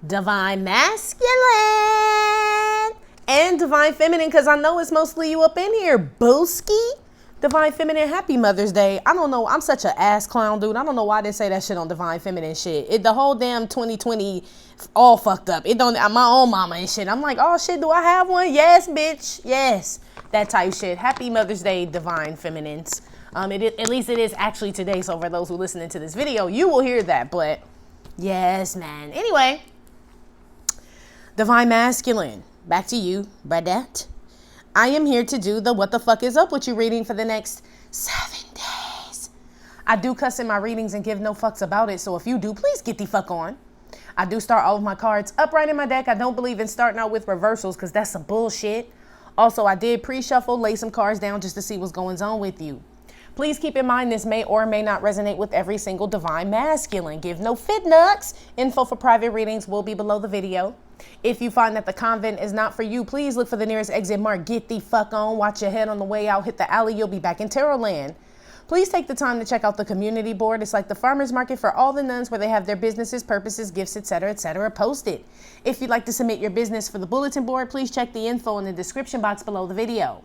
Divine Masculine and Divine Feminine, because I know it's mostly you up in here, booski. Divine Feminine, happy Mother's Day. I don't know, I'm such an ass clown, dude. I don't know why they say that shit on Divine Feminine shit. The whole damn 2020 all fucked up. It don't, my own mama and shit. I'm like, oh shit, do I have one? Yes, bitch, yes. That type shit. Happy Mother's Day, Divine Feminines. At least it is actually today, so for those who listening to this video, you will hear that, but yes, man. Anyway, Divine Masculine, back to you, Bradette. I am here to do the what the fuck is up with you reading for the next 7 days. I do cuss in my readings and give no fucks about it, so if you do, please get the fuck on. I do start all of my cards upright in my deck. I don't believe in starting out with reversals because that's some bullshit. Also, I did pre-shuffle, lay some cards down just to see what's going on with you. Please keep in mind this may or may not resonate with every single Divine Masculine. Give no fit nuts. Info for private readings will be below the video. If you find that the convent is not for you, please look for the nearest exit mark. Get the fuck on. Watch your head on the way out. Hit the alley. You'll be back in Tarot land. Please take the time to check out the community board. It's like the farmer's market for all the nuns where they have their businesses, purposes, gifts, etc., posted. If you'd like to submit your business for the bulletin board, please check the info in the description box below the video.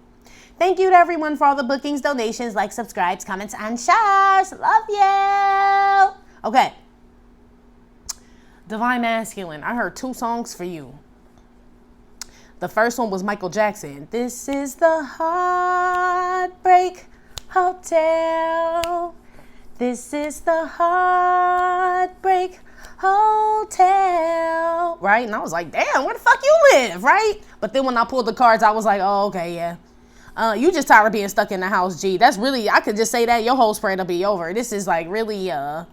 Thank you to everyone for all the bookings, donations, likes, subscribes, comments, and shares. Love you. Okay. Divine Masculine, I heard 2 songs for you. The first one was Michael Jackson. This is the Heartbreak Hotel. This is the Heartbreak Hotel. Right? And I was like, damn, where the fuck you live? Right? But then when I pulled the cards, I was like, oh, okay, yeah. You just tired of being stuck in the house, G. That's really, I could just say that. Your whole spread will be over. This is like really, I'm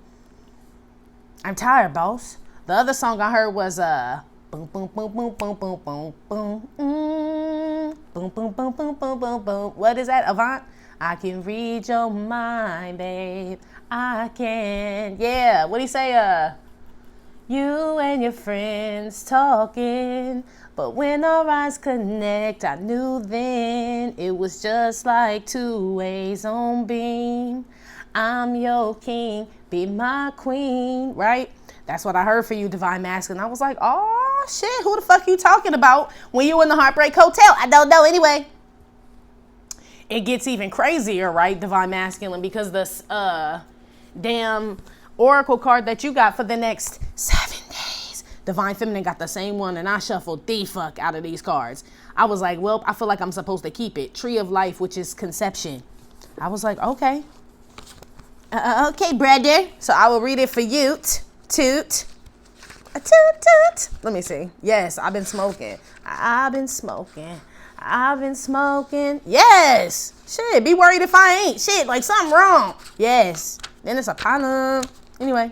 tired, boss. The other song I heard was, boom, boom, boom, boom, boom, boom, boom, boom, boom, boom, boom, boom, boom, boom, boom. What is that, Avant? I can read your mind, babe. I can. Yeah, what'd he say? You and your friends talking, but when our eyes connect, I knew then it was just like 2 ways on beam. I'm your king, be my queen, right? That's what I heard for you, Divine Masculine. I was like, oh shit, who the fuck you talking about when you in the Heartbreak Hotel? I don't know. Anyway, it gets even crazier, right, Divine Masculine, because the damn oracle card that you got for the next 7 days, Divine Feminine got the same one, and I shuffled the fuck out of these cards. I was like, well, I feel like I'm supposed to keep it. Tree of Life, which is conception. I was like, okay. Okay, brother. So I will read it for you. Toot. A toot toot. Let me see. Yes, I've been smoking. I've been smoking. Yes. Shit, be worried if I ain't. Shit, like something wrong. Yes. Then it's a problem. Anyway.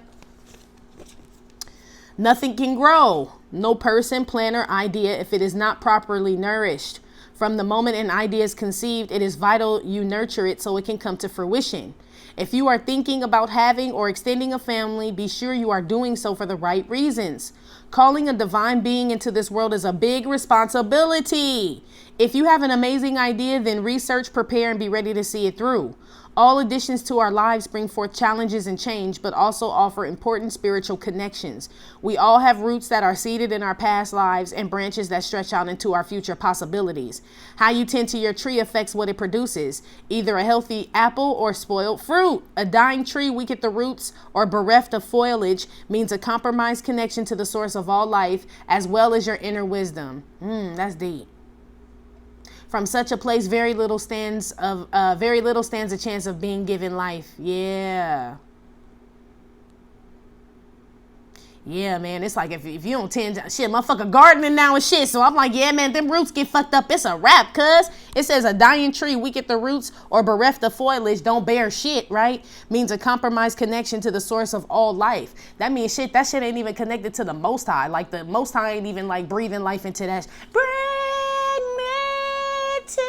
Nothing can grow. No person, plan, or idea if it is not properly nourished. From the moment an idea is conceived, it is vital you nurture it so it can come to fruition. If you are thinking about having or extending a family, be sure you are doing so for the right reasons. Calling a divine being into this world is a big responsibility. If you have an amazing idea, then research, prepare, and be ready to see it through. All additions to our lives bring forth challenges and change, but also offer important spiritual connections. We all have roots that are seated in our past lives and branches that stretch out into our future possibilities. How you tend to your tree affects what it produces, either a healthy apple or spoiled fruit. A dying tree weak at the roots or bereft of foliage means a compromised connection to the source of all life, as well as your inner wisdom. That's deep. From such a place, very little stands a chance of being given life. Yeah. Yeah, man. It's like if you don't tend to shit, motherfucker gardening now and shit. So I'm like, yeah, man, them roots get fucked up. It's a wrap, cuz it says a dying tree weak at the roots or bereft of foliage don't bear shit, right? Means a compromised connection to the source of all life. That means shit, that shit ain't even connected to the Most High. Like the Most High ain't even like breathing life into that. Bring me to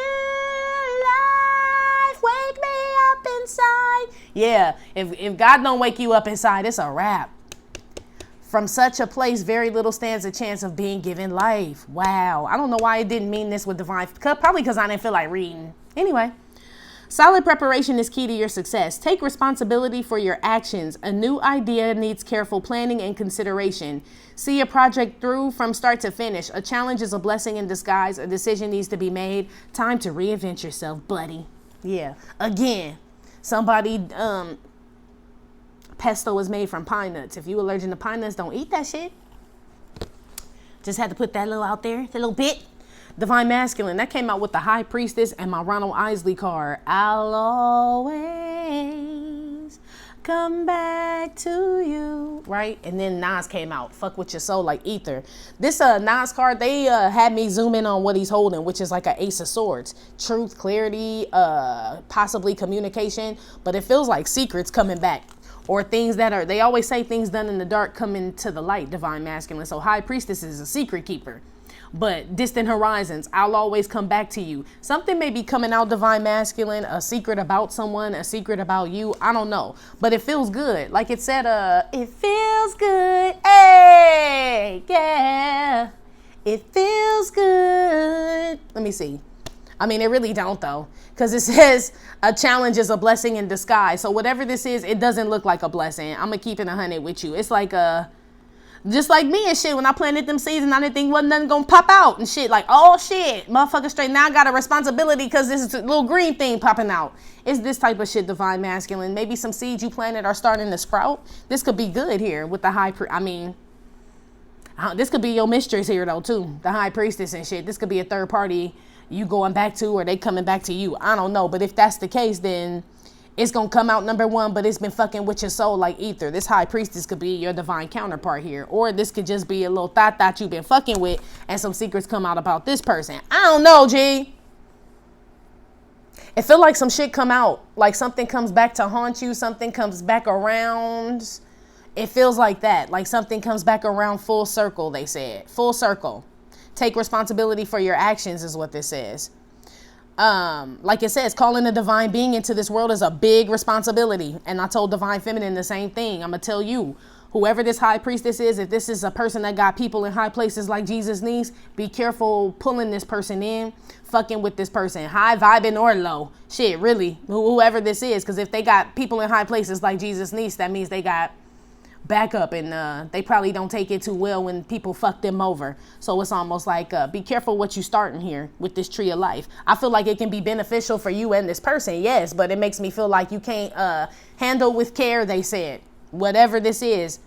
life, wake me up inside. Yeah, if God don't wake you up inside, it's a wrap. From such a place, very little stands a chance of being given life. Wow. I don't know why it didn't mean this with divine. Probably because I didn't feel like reading. Anyway, Solid preparation is key to your success. Take responsibility for your actions. A new idea needs careful planning and consideration. See a project through from start to finish. A challenge is a blessing in disguise. A decision needs to be made. Time to reinvent yourself, buddy. Yeah. Again, somebody, pesto is made from pine nuts. If you allergic to pine nuts, don't eat that shit. Just had to put that little out there, the little bit. Divine Masculine, that came out with the High Priestess and my Ronald Isley card. I'll always come back to you, right? And then Nas came out, fuck with your soul like ether. This Nas card, they had me zoom in on what he's holding, which is like an Ace of Swords. Truth, clarity, possibly communication, but it feels like secrets coming back. Or things that are, they always say things done in the dark come into the light, Divine Masculine. So High Priestess is a secret keeper. But distant horizons, I'll always come back to you. Something may be coming out, Divine Masculine, a secret about someone, a secret about you. I don't know. But it feels good. Like it said, it feels good. Hey, yeah. It feels good. Let me see. I mean, it really don't, though. Because it says a challenge is a blessing in disguise. So whatever this is, it doesn't look like a blessing. I'm going to keep it 100 with you. It's like just like me and shit, when I planted them seeds and I didn't think wasn't nothing gonna pop out and shit. Like, oh shit, motherfucker straight. Now I got a responsibility because this is a little green thing popping out. It's this type of shit, Divine Masculine. Maybe some seeds you planted are starting to sprout. This could be good here with the this could be your mistress here though too. The High Priestess and shit. This could be a third party you going back to or they coming back to you. I don't know. But if that's the case, then it's going to come out number one, but it's been fucking with your soul like ether. This High Priestess could be your divine counterpart here. Or this could just be a little thought you've been fucking with and some secrets come out about this person. I don't know, G. It feel like some shit come out. Like something comes back to haunt you. Something comes back around. It feels like that. Like something comes back around full circle, they said. Full circle. Take responsibility for your actions is what this says. Like it says, calling a divine being into this world is a big responsibility. And I told Divine Feminine the same thing. I'm going to tell you, whoever this High Priestess is, if this is a person that got people in high places like Jesus' niece, be careful pulling this person in, fucking with this person, high vibing or low. Shit, really, whoever this is. Because if they got people in high places like Jesus' niece, that means they got backup and they probably don't take it too well when people fuck them over. So it's almost like be careful what you starting here with this tree of life. I feel like it can be beneficial for you and this person, yes, but it makes me feel like you can't handle with care, they said. Whatever this is.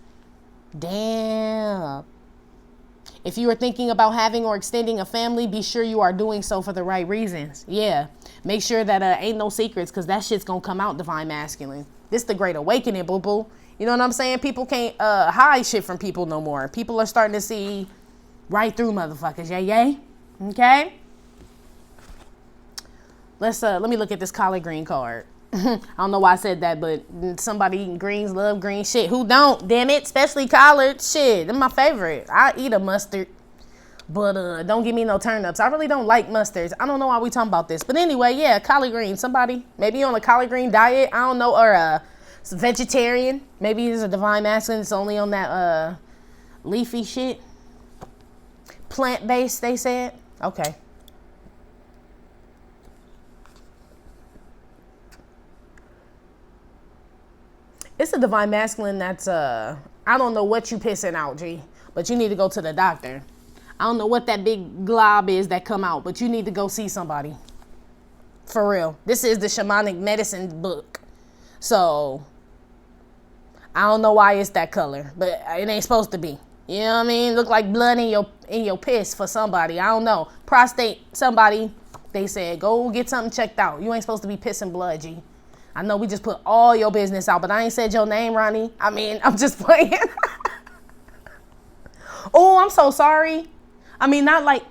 Damn. If you are thinking about having or extending a family, be sure you are doing so for the right reasons. Yeah. Make sure that ain't no secrets because that shit's gonna come out, Divine Masculine. This the Great Awakening, boo-boo. You know what I'm saying? People can't hide shit from people no more. People are starting to see right through motherfuckers. Yay? Okay? Let me look at this collard green card. I don't know why I said that, but somebody eating greens love green shit. Who don't? Damn it. Especially collard. Shit. They're my favorite. I eat a mustard. But don't give me no turnips. I really don't like mustards. I don't know why we talking about this. But anyway, yeah, collard green. Somebody maybe on a collard green diet. I don't know. Or vegetarian. Maybe he's a Divine Masculine. It's only on that leafy shit. Plant-based, they said. Okay. It's a Divine Masculine that's I don't know what you pissing out, G. But you need to go to the doctor. I don't know what that big glob is that come out, but you need to go see somebody. For real. This is the shamanic medicine book. So I don't know why it's that color, but it ain't supposed to be. You know what I mean? Look like blood in your piss for somebody. I don't know. Prostate, somebody, they said, go get something checked out. You ain't supposed to be pissing blood, G. I know we just put all your business out, but I ain't said your name, Ronnie. I mean, I'm just playing. Oh, I'm so sorry. I mean, not like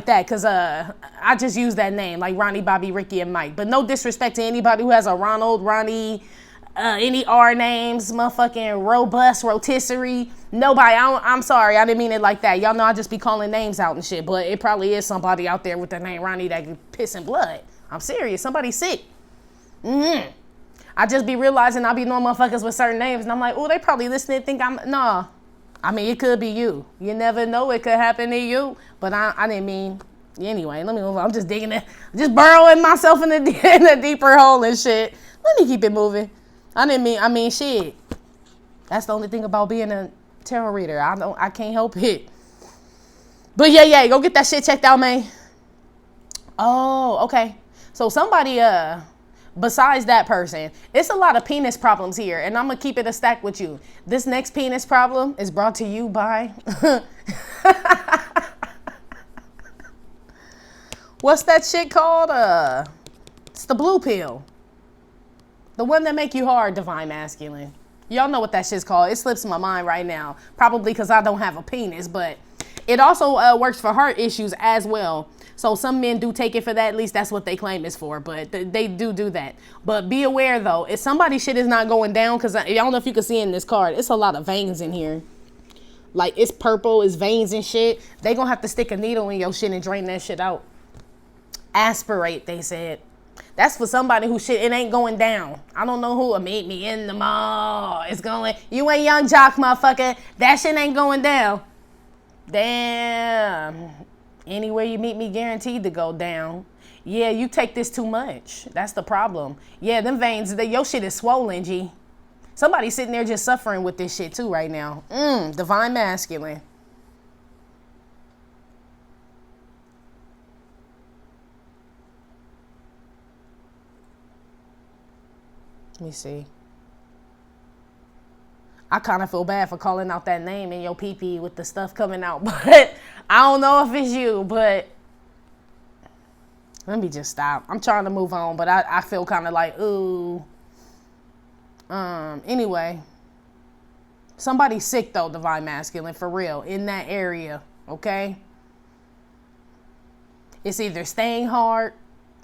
that, because I just used that name, like Ronnie, Bobby, Ricky, and Mike. But no disrespect to anybody who has a Ronald, Ronnie, any R names, motherfucking robust, rotisserie. Nobody. I'm sorry. I didn't mean it like that. Y'all know I just be calling names out and shit. But it probably is somebody out there with the name Ronnie that can piss in blood. I'm serious. Somebody sick. I just be realizing I be knowing motherfuckers with certain names. And I'm like, oh, they probably listening and think nah. I mean, it could be you. You never know. It could happen to you. But I didn't mean Anyway, let me move on. I'm just digging it, just burrowing myself in the deeper hole and shit. Let me keep it moving. I mean, shit. That's the only thing about being a tarot reader. I can't help it. But yeah, go get that shit checked out, man. Oh, okay. So somebody, besides that person, it's a lot of penis problems here, and I'm gonna keep it a stack with you. This next penis problem is brought to you by what's that shit called? It's the blue pill. The one that make you hard, divine masculine. Y'all know what that shit's called. It slips my mind right now. Probably because I don't have a penis, but it also works for heart issues as well. So some men do take it for that. At least that's what they claim it's for. But they do that. But be aware, though, if somebody's shit is not going down, because I don't know if you can see in this card, it's a lot of veins in here. Like, it's purple, it's veins and shit. They gonna have to stick a needle in your shit and drain that shit out. Aspirate, they said. That's for somebody who shit, it ain't going down. I don't know who will meet me in the mall. It's going, you ain't young jock, motherfucker. That shit ain't going down. Damn. Anywhere you meet me, guaranteed to go down. Yeah, you take this too much. That's the problem. Yeah, them veins, your shit is swollen, G. Somebody sitting there just suffering with this shit too right now. Divine masculine. Let me see. I kind of feel bad for calling out that name in your pee-pee with the stuff coming out, but I don't know if it's you, but let me just stop. I'm trying to move on, but I feel kind of like, ooh. Anyway, somebody's sick though, divine masculine, for real, in that area, okay? It's either staying hard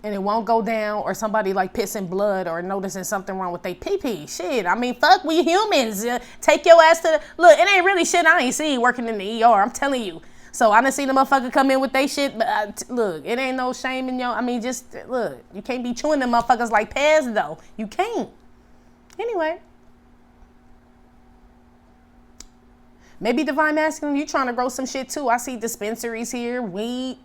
and it won't go down, or somebody like pissing blood or noticing something wrong with their pee-pee. Shit, I mean, fuck, we humans. Take your ass to the... Look, it ain't really shit I ain't seen working in the ER, I'm telling you. So I done seen a motherfucker come in with they shit, but look, it ain't no shame in your... I mean, just, look, you can't be chewing them motherfuckers like Pez, though. You can't. Anyway. Maybe divine masculine, you trying to grow some shit, too. I see dispensaries here, weed.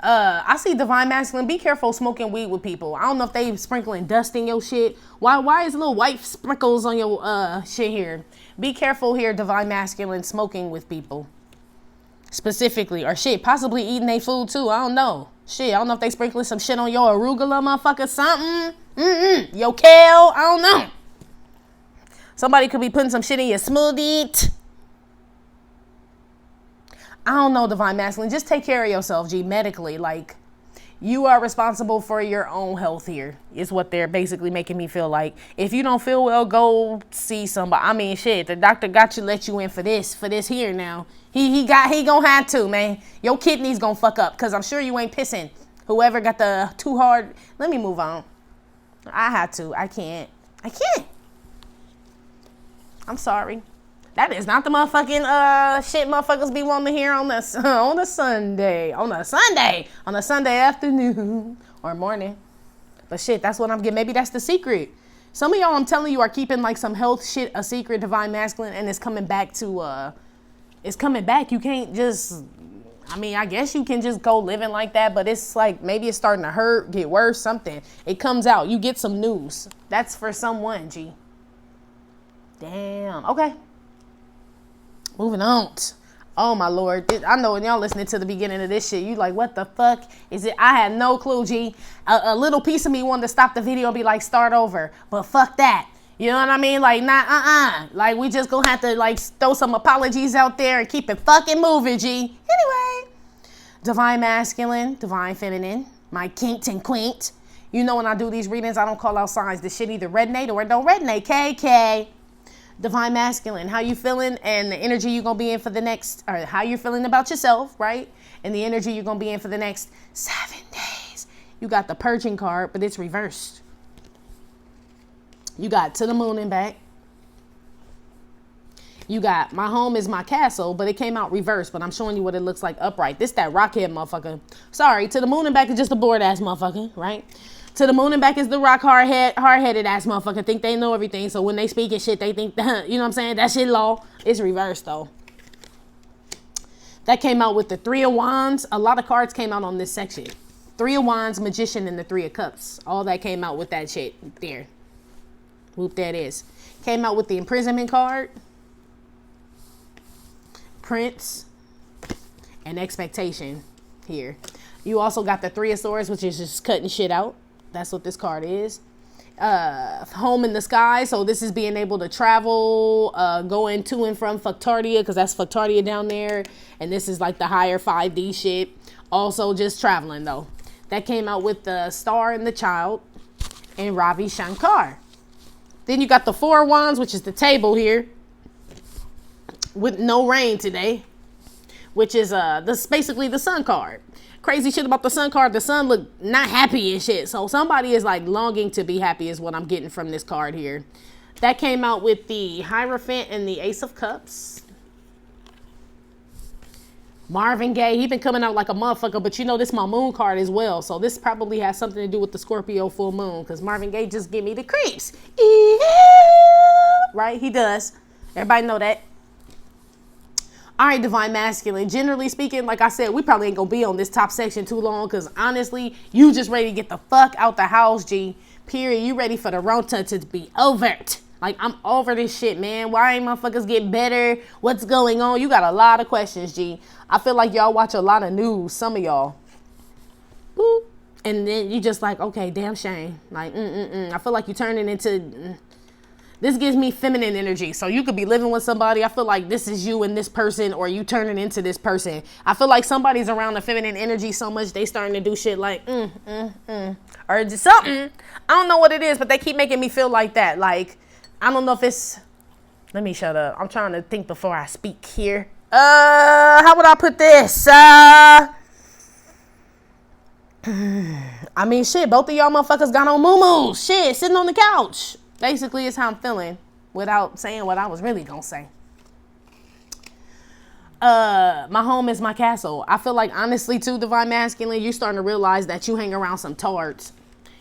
I see divine masculine. Be careful smoking weed with people. I don't know if they sprinkling dust in your shit. Why is little white sprinkles on your shit here? Be careful here, divine masculine, smoking with people. Specifically. Or shit, possibly eating their food too. I don't know. Shit, I don't know if they sprinkling some shit on your arugula, motherfucker, something. Your kale, I don't know. Somebody could be putting some shit in your smoothie. I don't know, divine masculine. Just take care of yourself, G, medically. Like, you are responsible for your own health here, is what they're basically making me feel like. If you don't feel well, go see somebody. I mean, shit, the doctor got you, let you in for this here now. He gonna have to, man. Your kidneys gonna fuck up, because I'm sure you ain't pissing. Whoever got the too hard. Let me move on. I had to. I can't. I'm sorry. That is not the motherfucking shit motherfuckers be wanting to hear on a Sunday afternoon or morning. But shit, that's what I'm getting. Maybe that's the secret. Some of y'all, I'm telling you, are keeping like some health shit a secret, divine masculine, and it's coming back to it's coming back. You can't just, I mean, I guess you can just go living like that, but it's like maybe it's starting to hurt, get worse, something. It comes out. You get some news. That's for someone, G. Damn. Okay. Moving on. Oh, my Lord. I know when y'all listening to the beginning of this shit, you like, what the fuck is it? I had no clue, G. A little piece of me wanted to stop the video and be like, start over. But fuck that. You know what I mean? Like, nah, Like, we just gonna have to, like, throw some apologies out there and keep it fucking moving, G. Anyway. Divine masculine, divine feminine, my kinked and quaint. You know when I do these readings, I don't call out signs. This shit either resonate or it don't resonate. KK. Divine masculine, how you feeling and the energy you're going to be in for the next, or how you're feeling about yourself, right? And the energy you're going to be in for the next 7 days. You got the purging card, but it's reversed. You got to the moon and back. You got my home is my castle, but it came out reversed, but I'm showing you what it looks like upright. This that rockhead motherfucker. Sorry, to the moon and back is just a bored ass motherfucker, right? To the moon and back is the rock hard-headed ass motherfucker. Think they know everything. So when they speak and shit, they think, you know what I'm saying? That shit law is reversed, though. That came out with the Three of Wands. A lot of cards came out on this section. Three of Wands, Magician, and the Three of Cups. All that came out with that shit there. Whoop, that is. Came out with the Imprisonment card, Prince, and Expectation here. You also got the Three of Swords, which is just cutting shit out. That's what this card is. Home in the sky. So this is being able to travel, going to and from Fuctardia, because that's Fuctardia down there. And this is like the higher 5D shit. Also just traveling though. That came out with the Star and the Child and Ravi Shankar. Then you got the Four of Wands, which is the table here with no rain today, which is this basically the Sun card. Crazy shit about the Sun card. The Sun look not happy and shit. So somebody is like longing to be happy is what I'm getting from this card here. That came out with the Hierophant and the Ace of Cups. Marvin Gaye, he been coming out like a motherfucker, but you know this my moon card as well. So this probably has something to do with the Scorpio full moon, because Marvin Gaye just give me the creeps. Right? He does. Everybody know that. All right, Divine Masculine. Generally speaking, like I said, we probably ain't gonna be on this top section too long, because honestly, you just ready to get the fuck out the house, G. Period. You ready for the Ronta to be over. Like, I'm over this shit, man. Why ain't motherfuckers get better? What's going on? You got a lot of questions, G. I feel like y'all watch a lot of news, some of y'all. Boop. And then you just like, okay, damn shame. Like, I feel like you turning into... This gives me feminine energy. So you could be living with somebody. I feel like this is you and this person, or you turning into this person. I feel like somebody's around the feminine energy so much, they starting to do shit like, or just something. I don't know what it is, but they keep making me feel like that. Like, I don't know if it's... Let me shut up. I'm trying to think before I speak here. How would I put this? I mean, shit, both of y'all motherfuckers got on moo-moos. Shit, sitting on the couch. Basically, is how I'm feeling without saying what I was really gonna say. My home is my castle. I feel like, honestly, too, Divine Masculine, you're starting to realize that you hang around some tards.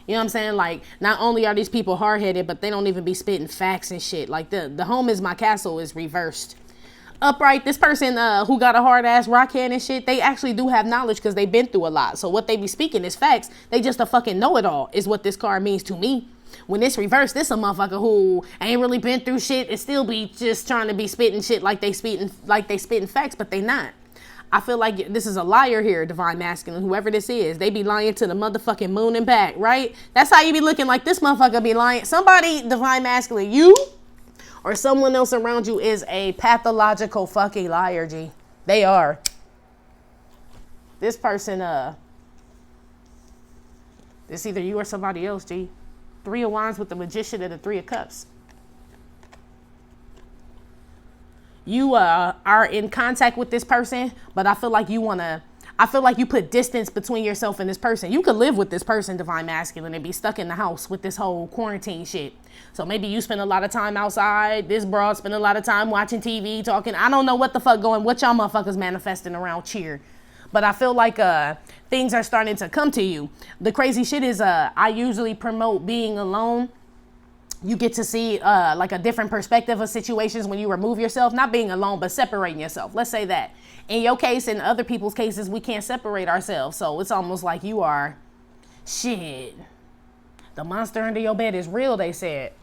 You know what I'm saying? Like, not only are these people hard-headed, but they don't even be spitting facts and shit. Like, the home is my castle is reversed. Upright, this person who got a hard-ass rockhead and shit, they actually do have knowledge because they've been through a lot. So what they be speaking is facts. They just a fucking know-it-all is what this card means to me. When it's reversed, this a motherfucker who ain't really been through shit and still be just trying to be spitting shit like they spitting facts, but they not. I feel like this is a liar here, Divine Masculine, whoever this is. They be lying to the motherfucking moon and back, right? That's how you be looking like this motherfucker be lying. Somebody, Divine Masculine, you or someone else around you is a pathological fucking liar, G. They are. This person, it's either you or somebody else, G. Three of Wands with the Magician and the Three of Cups. You are in contact with this person, but I feel like you put distance between yourself and this person. You could live with this person, Divine Masculine, and be stuck in the house with this whole quarantine shit. So maybe you spend a lot of time outside. This broad spend a lot of time watching TV, talking. I don't know what the fuck what y'all motherfuckers manifesting around cheer. But I feel like things are starting to come to you. The crazy shit is I usually promote being alone. You get to see like a different perspective of situations when you remove yourself, not being alone, but separating yourself. Let's say that. In your case, in other people's cases, we can't separate ourselves. So it's almost like you are, shit, the monster under your bed is real, they said.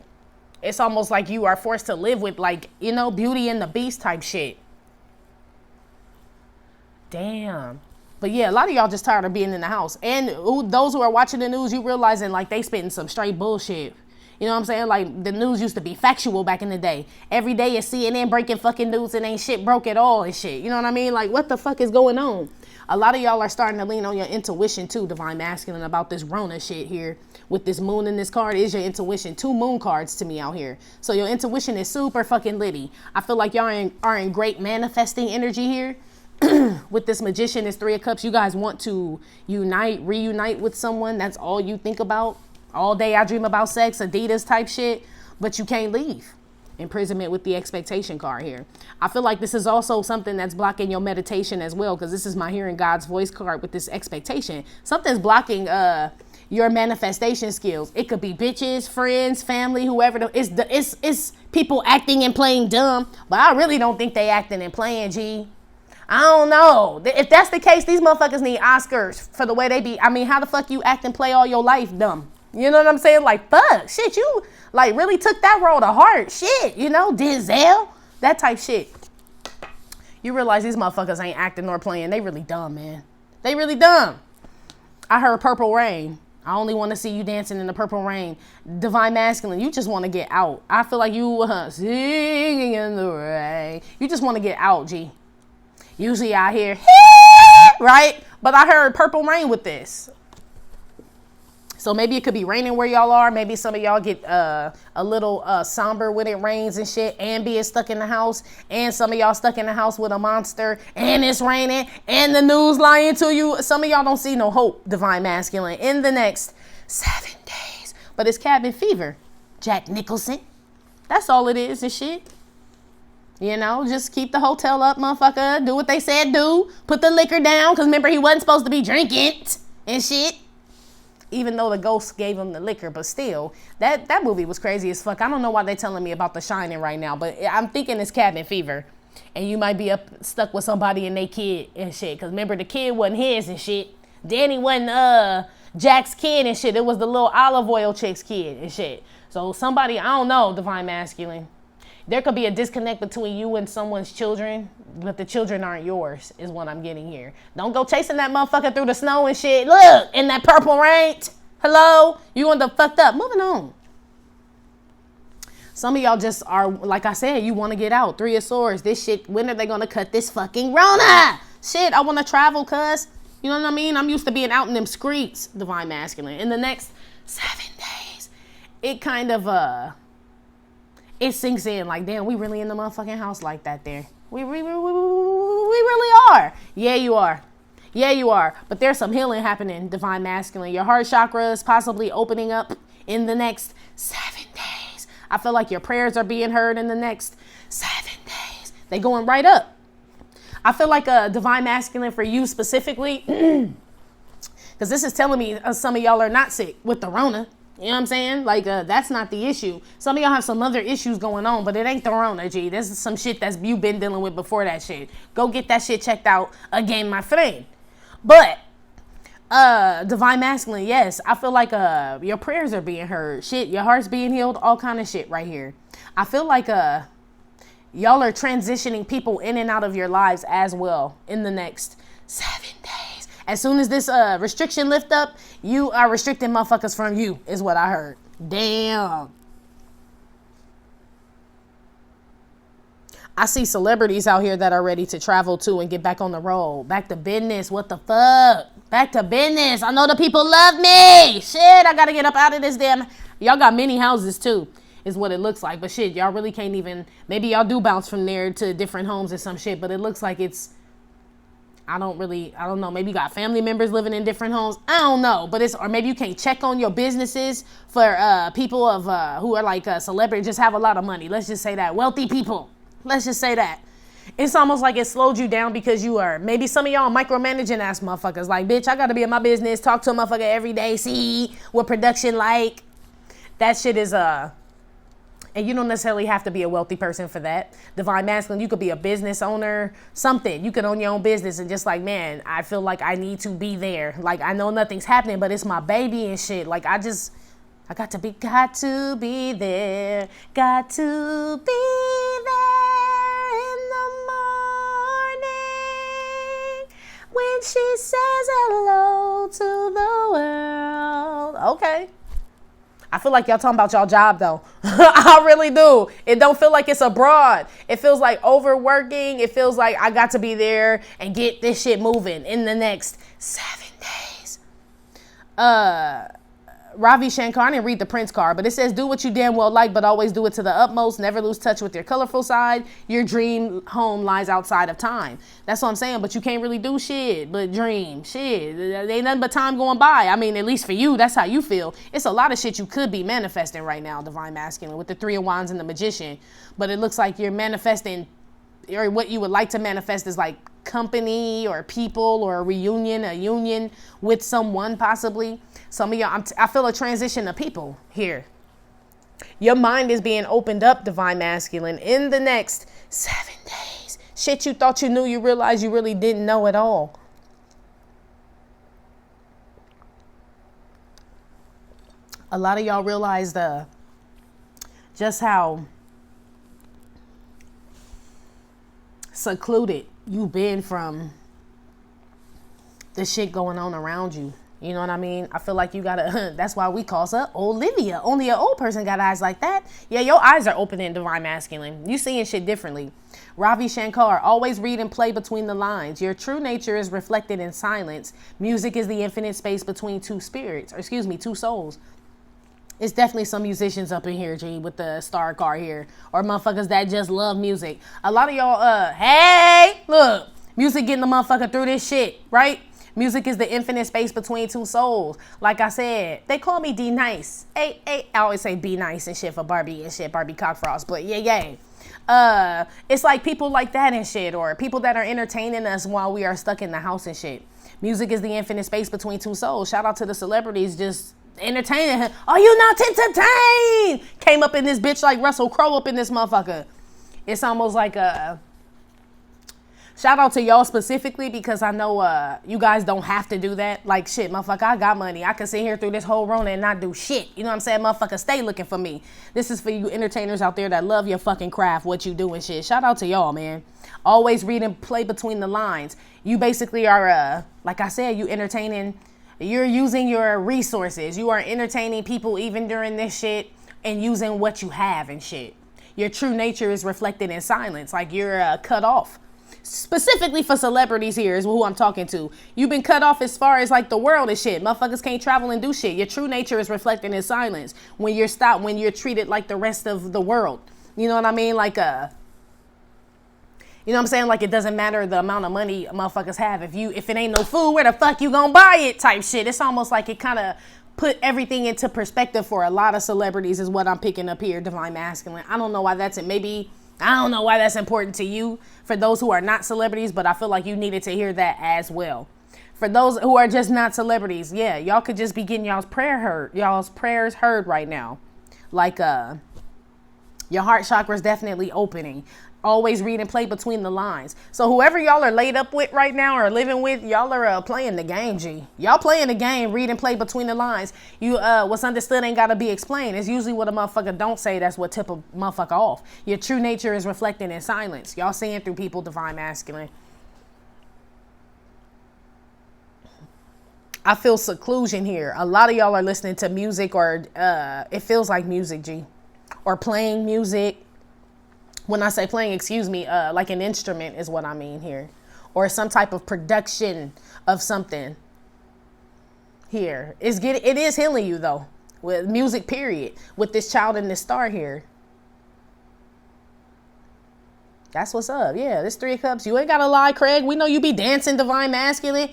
It's almost like you are forced to live with, like, you know, Beauty and the Beast type shit. Damn. But yeah, a lot of y'all just tired of being in the house. And those who are watching the news, you realizing like they spitting some straight bullshit. You know what I'm saying? Like, the news used to be factual back in the day. Every day is CNN breaking fucking news and ain't shit broke at all and shit. You know what I mean? Like, what the fuck is going on? A lot of y'all are starting to lean on your intuition too, Divine Masculine, about this Rona shit here. With this moon in this card is your intuition. 2 moon cards to me out here. So your intuition is super fucking litty. I feel like y'all are in great manifesting energy here. With this Magician, this 3 of Cups, you guys want to reunite with someone. That's all you think about. All day I dream about sex, Adidas type shit, but you can't leave. Imprisonment with the Expectation card here. I feel like this is also something that's blocking your meditation as well, because this is my Hearing God's Voice card with this Expectation. Something's blocking your manifestation skills. It could be bitches, friends, family, whoever. It's people acting and playing dumb, but I really don't think they acting and playing, G. I don't know. If that's the case, these motherfuckers need Oscars for the way they be. I mean, how the fuck you act and play all your life dumb? You know what I'm saying? Like, fuck, shit, you, like, really took that role to heart. Shit, you know, Denzel, that type shit. You realize these motherfuckers ain't acting nor playing. They really dumb, man. They really dumb. I heard Purple Rain. I only want to see you dancing in the purple rain. Divine Masculine, you just want to get out. I feel like you singing in the rain. You just want to get out, G. Usually I hear, right? But I heard Purple Rain with this. So maybe it could be raining where y'all are. Maybe some of y'all get a little somber when it rains and shit, and being stuck in the house. And some of y'all stuck in the house with a monster, and it's raining, and the news lying to you. Some of y'all don't see no hope, Divine Masculine, in the next 7 days. But it's cabin fever, Jack Nicholson. That's all it is and shit. You know, just keep the hotel up, motherfucker. Do what they said do. Put the liquor down, because remember, he wasn't supposed to be drinking and shit. Even though the ghost gave him the liquor, but still, that movie was crazy as fuck. I don't know why they're telling me about The Shining right now, but I'm thinking it's cabin fever. And you might be stuck with somebody and they kid and shit. Because remember, the kid wasn't his and shit. Danny wasn't Jack's kid and shit. It was the little olive oil chick's kid and shit. So somebody, I don't know, Divine Masculine. There could be a disconnect between you and someone's children, but the children aren't yours, is what I'm getting here. Don't go chasing that motherfucker through the snow and shit. Look, in that purple rain. Hello? You want the fucked up. Moving on. Some of y'all just are, like I said, you want to get out. 3 of Swords. This shit, when are they going to cut this fucking Rona? Shit, I want to travel, cuz. You know what I mean? I'm used to being out in them streets, Divine Masculine. In the next 7 days, it kind of, it sinks in like, damn, we really in the motherfucking house like that there. We really are. Yeah, you are. Yeah, you are. But there's some healing happening, Divine Masculine. Your heart chakra is possibly opening up in the next 7 days. I feel like your prayers are being heard in the next 7 days. They going right up. I feel like a Divine Masculine for you specifically, because this is telling me some of y'all are not sick with the Rona. You know what I'm saying? Like, that's not the issue. Some of y'all have some other issues going on, but it ain't the Rona, G. This is some shit that's you been dealing with before that shit. Go get that shit checked out again, my friend. But, Divine Masculine, yes, I feel like your prayers are being heard. Shit, your heart's being healed, all kind of shit right here. I feel like y'all are transitioning people in and out of your lives as well in the next 7 days. As soon as this restriction lift up, you are restricting motherfuckers from you, is what I heard. Damn. I see celebrities out here that are ready to travel too and get back on the road. Back to business. What the fuck? Back to business. I know the people love me. Shit, I gotta get up out of this damn. Y'all got many houses too, is what it looks like. But shit, y'all really can't even. Maybe y'all do bounce from there to different homes or some shit, but it looks like it's. I don't know. Maybe you got family members living in different homes. I don't know. But or maybe you can't check on your businesses for people of who are like celebrities, just have a lot of money. Let's just say that. Wealthy people. Let's just say that. It's almost like it slowed you down because you are, maybe some of y'all micromanaging ass motherfuckers. Like, bitch, I got to be in my business. Talk to a motherfucker every day. See what production like. That shit is, and you don't necessarily have to be a wealthy person for that. Divine Masculine, you could be a business owner, something. You could own your own business and just like, man, I feel like I need to be there. Like, I know nothing's happening, but it's my baby and shit. Like, I got to be there. Got to be there in the morning when she says hello to the world. Okay. I feel like y'all talking about y'all job though. I really do. It don't feel like it's abroad. It feels like overworking. It feels like I got to be there and get this shit moving in the next 7 days. Ravi Shankar, I didn't read the Prince card, but it says, do what you damn well like, but always do it to the utmost. Never lose touch with your colorful side. Your dream home lies outside of time. That's what I'm saying, but you can't really do shit but dream. Shit, there ain't nothing but time going by. I mean, at least for you, that's how you feel. It's a lot of shit you could be manifesting right now, Divine Masculine, with the 3 of Wands and the Magician, but it looks like you're manifesting, or what you would like to manifest is like company or people or a union with someone possibly. Some of y'all, I feel a transition of people here. Your mind is being opened up, Divine Masculine, in the next 7 days. Shit you thought you knew, you realize you really didn't know at all. A lot of y'all realize just how secluded you've been from the shit going on around you. You know what I mean? I feel like you gotta, that's why we call her Olivia. Only an old person got eyes like that. Yeah, your eyes are open in divine masculine. You seeing shit differently. Ravi Shankar, always read and play between the lines. Your true nature is reflected in silence. Music is the infinite space between two souls. It's definitely some musicians up in here, G, with the star car here. Or motherfuckers that just love music. A lot of y'all, hey, look, music getting the motherfucker through this shit, right? Music is the infinite space between two souls. Like I said, they call me D Nice. Hey, I always say be nice and shit for Barbie and shit, BarbieCockfrost. But yeah. It's like people like that and shit, or people that are entertaining us while we are stuck in the house and shit. Music is the infinite space between two souls. Shout out to the celebrities just entertaining him. Are you not entertained? Came up in this bitch like Russell Crowe up in this motherfucker. It's almost like a shout out to y'all specifically, because I know you guys don't have to do that. Like shit, motherfucker, I got money. I can sit here through this whole Rona and not do shit. You know what I'm saying? Motherfucker, stay looking for me. This is for you entertainers out there that love your fucking craft, what you do and shit. Shout out to y'all, man. Always read and play between the lines. You basically are, like I said, you entertaining. You're using your resources. You are entertaining people even during this shit and using what you have and shit. Your true nature is reflected in silence. Like you're cut off. Specifically for celebrities here is who I'm talking to. You've been cut off as far as like the world and shit. Motherfuckers can't travel and do shit. Your true nature is reflected in silence when you're stopped, when you're treated like the rest of the world. You know what I mean? Like you know what I'm saying? Like it doesn't matter the amount of money motherfuckers have. If it ain't no food, where the fuck you gonna buy it type shit. It's almost like it kind of put everything into perspective for a lot of celebrities is what I'm picking up here, divine masculine. I don't know why that's it. Maybe I don't know why that's important to you for those who are not celebrities, but I feel like you needed to hear that as well. For those who are just not celebrities, yeah, y'all could just be getting y'all's prayers heard right now. Like your heart chakra is definitely opening. Always read and play between the lines. So whoever y'all are laid up with right now or living with, y'all are playing the game, G. Y'all playing the game, read and play between the lines. You what's understood ain't gotta be explained. It's usually what a motherfucker don't say that's what tip a motherfucker off. Your true nature is reflected in silence. Y'all seeing through people, divine masculine. I feel seclusion here. A lot of y'all are listening to music or it feels like music, G. Or playing music. When I say playing, like an instrument is what I mean here. Or some type of production of something here. It is healing you though. With music, period. With this child and this star here. That's what's up. Yeah, this 3 of Cups. You ain't gotta lie, Craig. We know you be dancing divine masculine.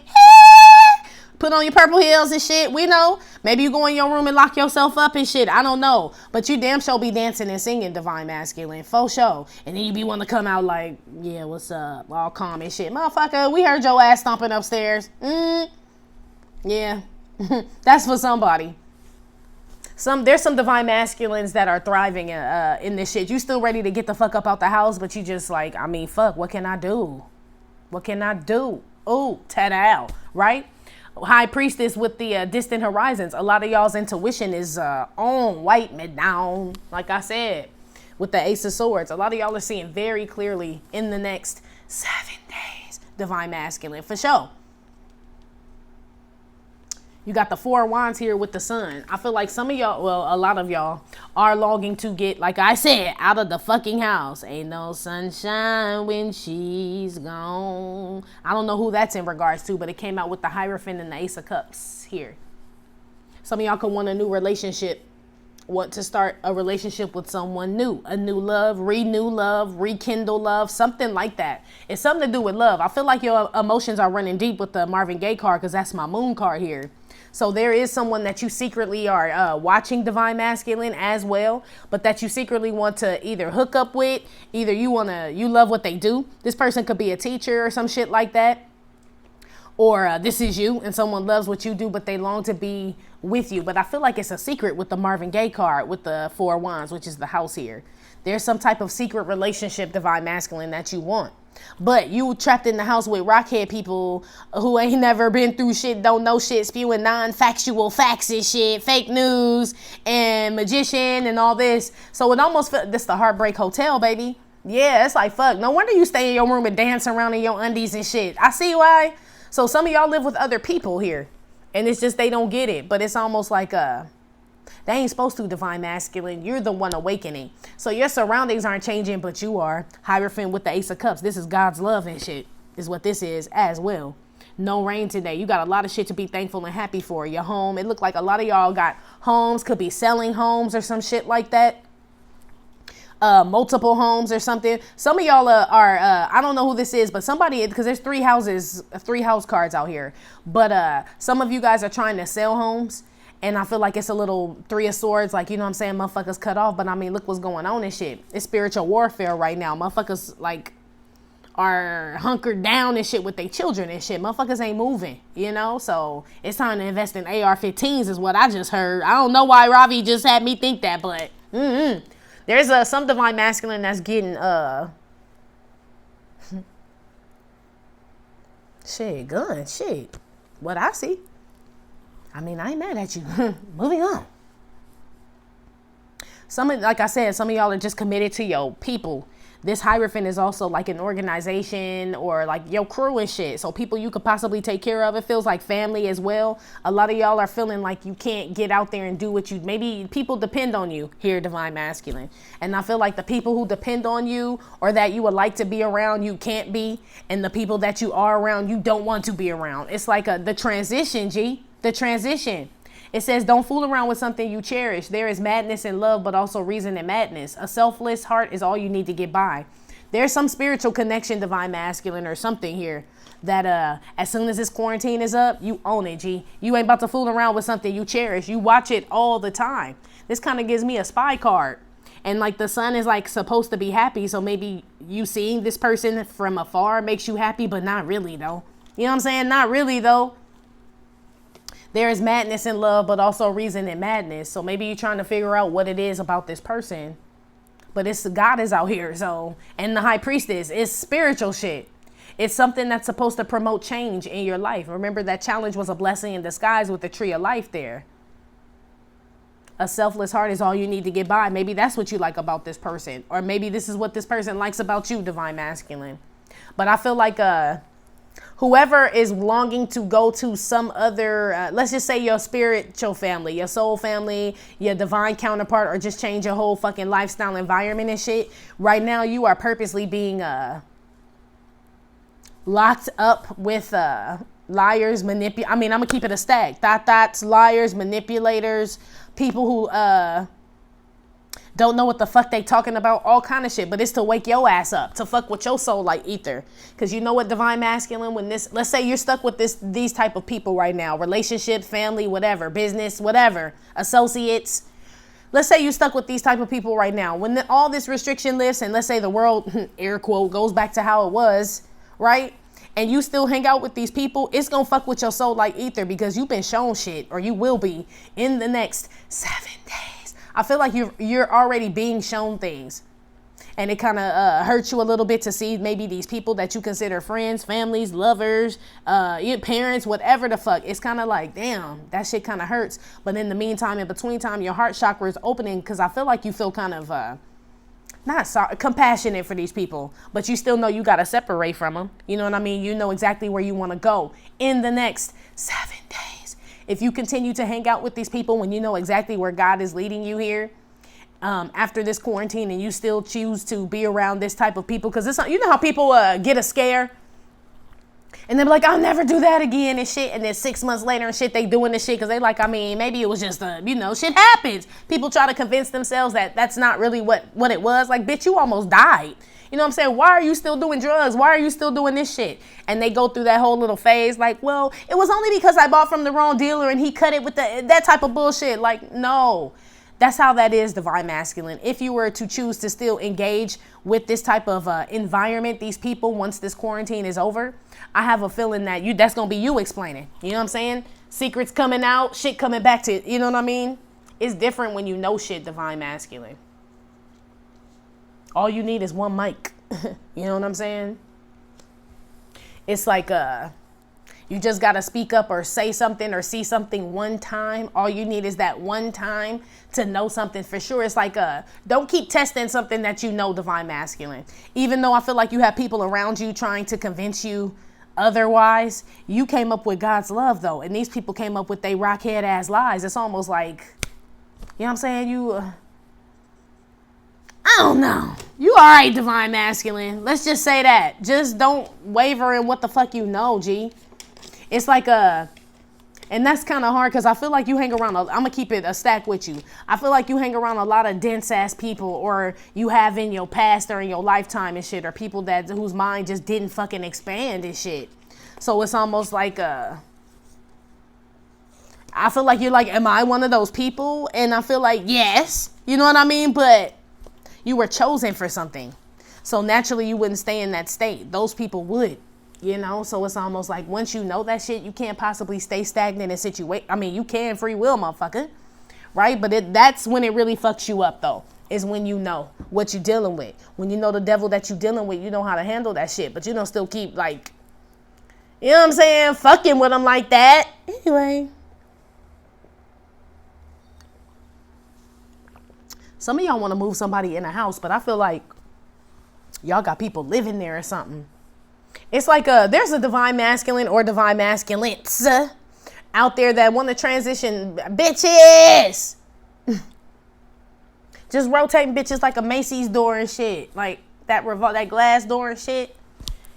Put on your purple heels and shit. We know. Maybe you go in your room and lock yourself up and shit. I don't know. But you damn sure be dancing and singing divine masculine. Faux show. And then you be wanting to come out like, yeah, what's up? All calm and shit. Motherfucker, we heard your ass stomping upstairs. Yeah. That's for somebody. There's some divine masculines that are thriving in this shit. You still ready to get the fuck up out the house, but you just like, I mean, fuck, what can I do? What can I do? Ooh, ta-da, right? High Priestess with the distant horizons. A lot of y'all's intuition is on white mid down. Like I said, with the Ace of Swords. A lot of y'all are seeing very clearly in the next 7 days. Divine masculine for sure. You got the 4 of Wands here with the Sun. I feel like some of y'all, well, a lot of y'all are longing to get, like I said, out of the fucking house. Ain't no sunshine when she's gone. I don't know who that's in regards to, but it came out with the Hierophant and the Ace of Cups here. Some of y'all could want a new relationship, want to start a relationship with someone new, a new love, rekindle love, something like that. It's something to do with love. I feel like your emotions are running deep with the Marvin Gaye card because that's my moon card here. So there is someone that you secretly are watching divine masculine as well, but that you secretly want to either hook up with, either you love what they do. This person could be a teacher or some shit like that. Or this is you and someone loves what you do, but they long to be with you. But I feel like it's a secret with the Marvin Gaye card with the 4 of Wands, which is the house here. There's some type of secret relationship, divine masculine, that you want. But you trapped in the house with rockhead people who ain't never been through shit, don't know shit, spewing non-factual facts and shit, fake news and magician and all this. So it almost felt this the Heartbreak Hotel, baby. Yeah, it's like, fuck. No wonder you stay in your room and dance around in your undies and shit. I see why. So some of y'all live with other people here. And it's just they don't get it. But it's almost like they ain't supposed to, divine masculine. You're the one awakening. So your surroundings aren't changing, but you are. Hierophant with the Ace of Cups. This is God's love and shit is what this is as well. No rain today. You got a lot of shit to be thankful and happy for. Your home. It looked like a lot of y'all got homes. Could be selling homes or some shit like that. Multiple homes or something. Some of y'all are I don't know who this is, but somebody, because there's three house cards out here. But some of you guys are trying to sell homes. And I feel like it's a little Three of Swords, like, you know what I'm saying, motherfuckers cut off. But I mean, look what's going on and shit. It's spiritual warfare right now. Motherfuckers, like, are hunkered down and shit with their children and shit. Motherfuckers ain't moving, you know? So it's time to invest in AR-15s is what I just heard. I don't know why Ravi just had me think that, but there's some divine masculine that's getting, shit. What I see. I mean, I ain't mad at you. Moving on. Like I said, some of y'all are just committed to your people. This Hierophant is also like an organization or like your crew and shit. So people you could possibly take care of. It feels like family as well. A lot of y'all are feeling like you can't get out there and do what you, maybe people depend on you here, divine masculine. And I feel like the people who depend on you or that you would like to be around, you can't be. And the people that you are around, you don't want to be around. It's like the transition, G. The transition. It says, don't fool around with something you cherish. There is madness in love, but also reason in madness. A selfless heart is all you need to get by. There's some spiritual connection, divine masculine, or something here that as soon as this quarantine is up, you own it, G. You ain't about to fool around with something you cherish. You watch it all the time. This kind of gives me a spy card. And like the sun is like supposed to be happy. So maybe you seeing this person from afar makes you happy, but not really though. You know what I'm saying? Not really though. There is madness in love, but also reason in madness. So maybe you're trying to figure out what it is about this person. But it's God is out here. So, and the High Priestess is spiritual shit. It's something that's supposed to promote change in your life. Remember that challenge was a blessing in disguise with the Tree of Life there. A selfless heart is all you need to get by. Maybe that's what you like about this person. Or maybe this is what this person likes about you, divine masculine. But I feel like whoever is longing to go to some other, let's just say your spiritual family, your soul family, your divine counterpart, or just change your whole fucking lifestyle environment and shit. Right now, you are purposely being locked up with liars, I'm going to keep it a stack. Thoughts, liars, manipulators, people who don't know what the fuck they talking about, all kind of shit. But it's to wake your ass up, to fuck with your soul like ether. Because you know what, divine masculine, when this, let's say you're stuck with these type of people right now, relationships, family, whatever, business, whatever, associates. Let's say you're stuck with these type of people right now. When all this restriction lifts and let's say the world, air quote, goes back to how it was, right? And you still hang out with these people, it's going to fuck with your soul like ether because you've been shown shit, or you will be in the next 7 days. I feel like you're already being shown things. And it kind of hurts you a little bit to see maybe these people that you consider friends, families, lovers, your parents, whatever the fuck. It's kind of like, damn, that shit kind of hurts. But in the meantime, in between time, your heart chakra is opening because I feel like you feel kind of compassionate for these people. But you still know you got to separate from them. You know what I mean? You know exactly where you want to go in the next 7 days. If you continue to hang out with these people when you know exactly where God is leading you here, after this quarantine, and you still choose to be around this type of people, because you know how people get a scare and they're like, I'll never do that again and shit, and then 6 months later and shit, they doing this shit because they like, I mean, maybe it was just shit happens. People try to convince themselves that that's not really what it was. Like, bitch, you almost died. You know what I'm saying? Why are you still doing drugs? Why are you still doing this shit? And they go through that whole little phase like, well, it was only because I bought from the wrong dealer and he cut it with that type of bullshit. Like, no. That's how that is, divine masculine. If you were to choose to still engage with this type of environment, these people, once this quarantine is over, I have a feeling that that's going to be you explaining. You know what I'm saying? Secrets coming out, shit coming back to, you know what I mean? It's different when you know shit, divine masculine. All you need is one mic. You know what I'm saying? It's like you just got to speak up or say something or see something one time. All you need is that one time to know something for sure. It's like don't keep testing something that you know, divine masculine. Even though I feel like you have people around you trying to convince you otherwise, you came up with God's love though. And these people came up with they rockhead ass lies. It's almost like, you know what I'm saying? I don't know. You all right, divine masculine. Let's just say that. Just don't waver in what the fuck you know, G. It's like and that's kind of hard because I feel like you hang around, I'm going to keep it a stack with you. I feel like you hang around a lot of dense ass people, or you have in your past or in your lifetime and shit, or people whose mind just didn't fucking expand and shit. So it's almost like, I feel like you're like, am I one of those people? And I feel like, yes, you know what I mean? But you were chosen for something. So naturally you wouldn't stay in that state. Those people would. You know, so it's almost like once you know that shit, you can't possibly stay stagnant in situation. I mean, you can free will, motherfucker, right? But that's when it really fucks you up, though, is when you know what you're dealing with. When you know the devil that you're dealing with, you know how to handle that shit. But you don't still keep, like, you know what I'm saying, fucking with them like that. Anyway. Some of y'all want to move somebody in a house, but I feel like y'all got people living there or something. It's like there's a divine masculine or divine masculines out there that want to transition bitches. Just rotating bitches like a Macy's door and shit. Like that glass door and shit.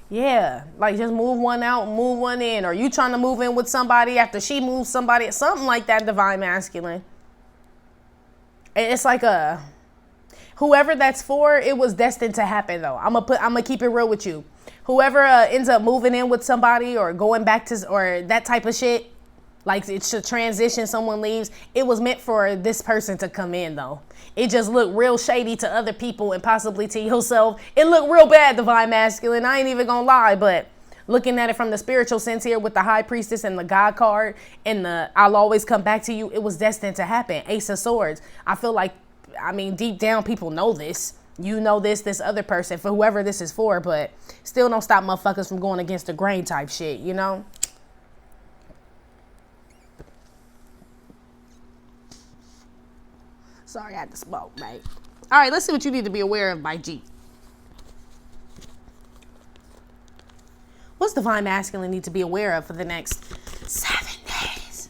Yeah. Like just move one out, move one in. Or you trying to move in with somebody after she moves somebody. Something like that, divine masculine. It's like whoever that's for, it was destined to happen though. I'm gonna keep it real with you. Whoever ends up moving in with somebody or going back to, or that type of shit, like it's a transition, someone leaves, it was meant for this person to come in though. It just looked real shady to other people and possibly to yourself. It looked real bad, divine masculine. I ain't even gonna lie, but looking at it from the spiritual sense here with the high priestess and the God card and the I'll always come back to you, it was destined to happen. Ace of Swords. I feel like, I mean, deep down people know this. You know this other person, for whoever this is for, but still don't stop motherfuckers from going against the grain type shit, you know? Sorry, I had to smoke, mate. All right, let's see what you need to be aware of by G. What's divine masculine need to be aware of for the next 7 days?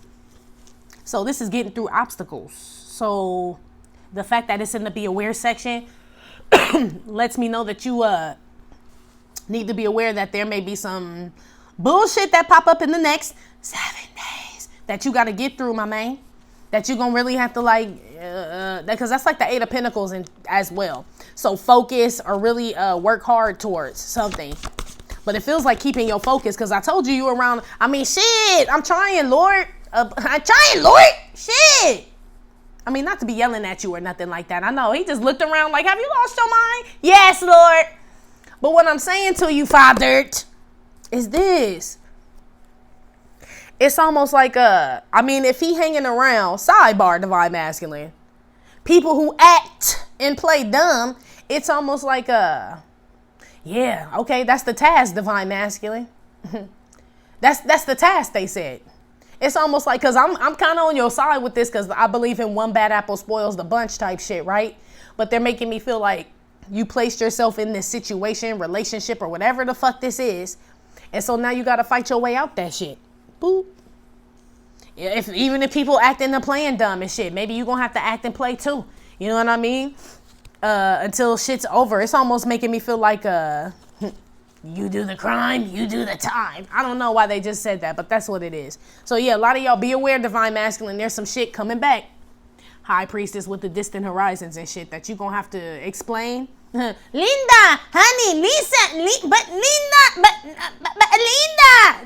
So this is getting through obstacles. So the fact that it's in the be aware section lets me know that you need to be aware that there may be some bullshit that pop up in the next 7 days that you got to get through, my man. That you're going to really have to like, because that's like the 8 of Pentacles as well. So focus or really work hard towards something. But it feels like keeping your focus because I told you were around. I mean, shit, I'm trying, Lord. I'm trying, Lord. Shit. I mean, not to be yelling at you or nothing like that. I know. He just looked around like, have you lost your mind? Yes, Lord. But what I'm saying to you, Father, is this. It's almost like, I mean, if he hanging around, sidebar, divine masculine, people who act and play dumb, it's almost like, yeah, okay, that's the task, divine masculine. That's the task, they said. It's almost like, because I'm kind of on your side with this because I believe in one bad apple spoils the bunch type shit, right? But they're making me feel like you placed yourself in this situation, relationship, or whatever the fuck this is. And so now you got to fight your way out that shit. Boop. Even if people acting and playing dumb and shit, maybe you're going to have to act and play too. You know what I mean? Until shit's over. It's almost making me feel like you do the crime, you do the time. I don't know why they just said that, but that's what it is. So yeah, a lot of y'all be aware, divine masculine, there's some shit coming back. High priestess with the distant horizons and shit that you gonna have to explain. Linda, honey, Lisa, but Linda,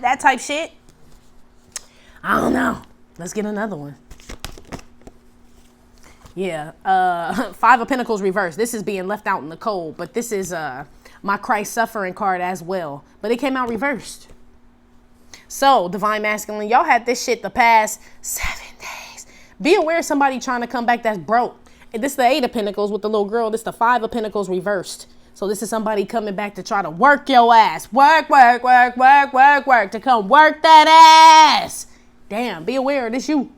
that type shit. I don't know. Let's get another one. Yeah, 5 of Pentacles reversed. This is being left out in the cold, but this is my Christ suffering card as well. But it came out reversed. So, divine masculine, y'all had this shit the past 7 days. Be aware of somebody trying to come back that's broke. And this is the 8 of Pentacles with the little girl. This is the 5 of Pentacles reversed. So this is somebody coming back to try to work your ass. Work, work, work, work, work, work. To come work that ass. Damn, be aware, this you.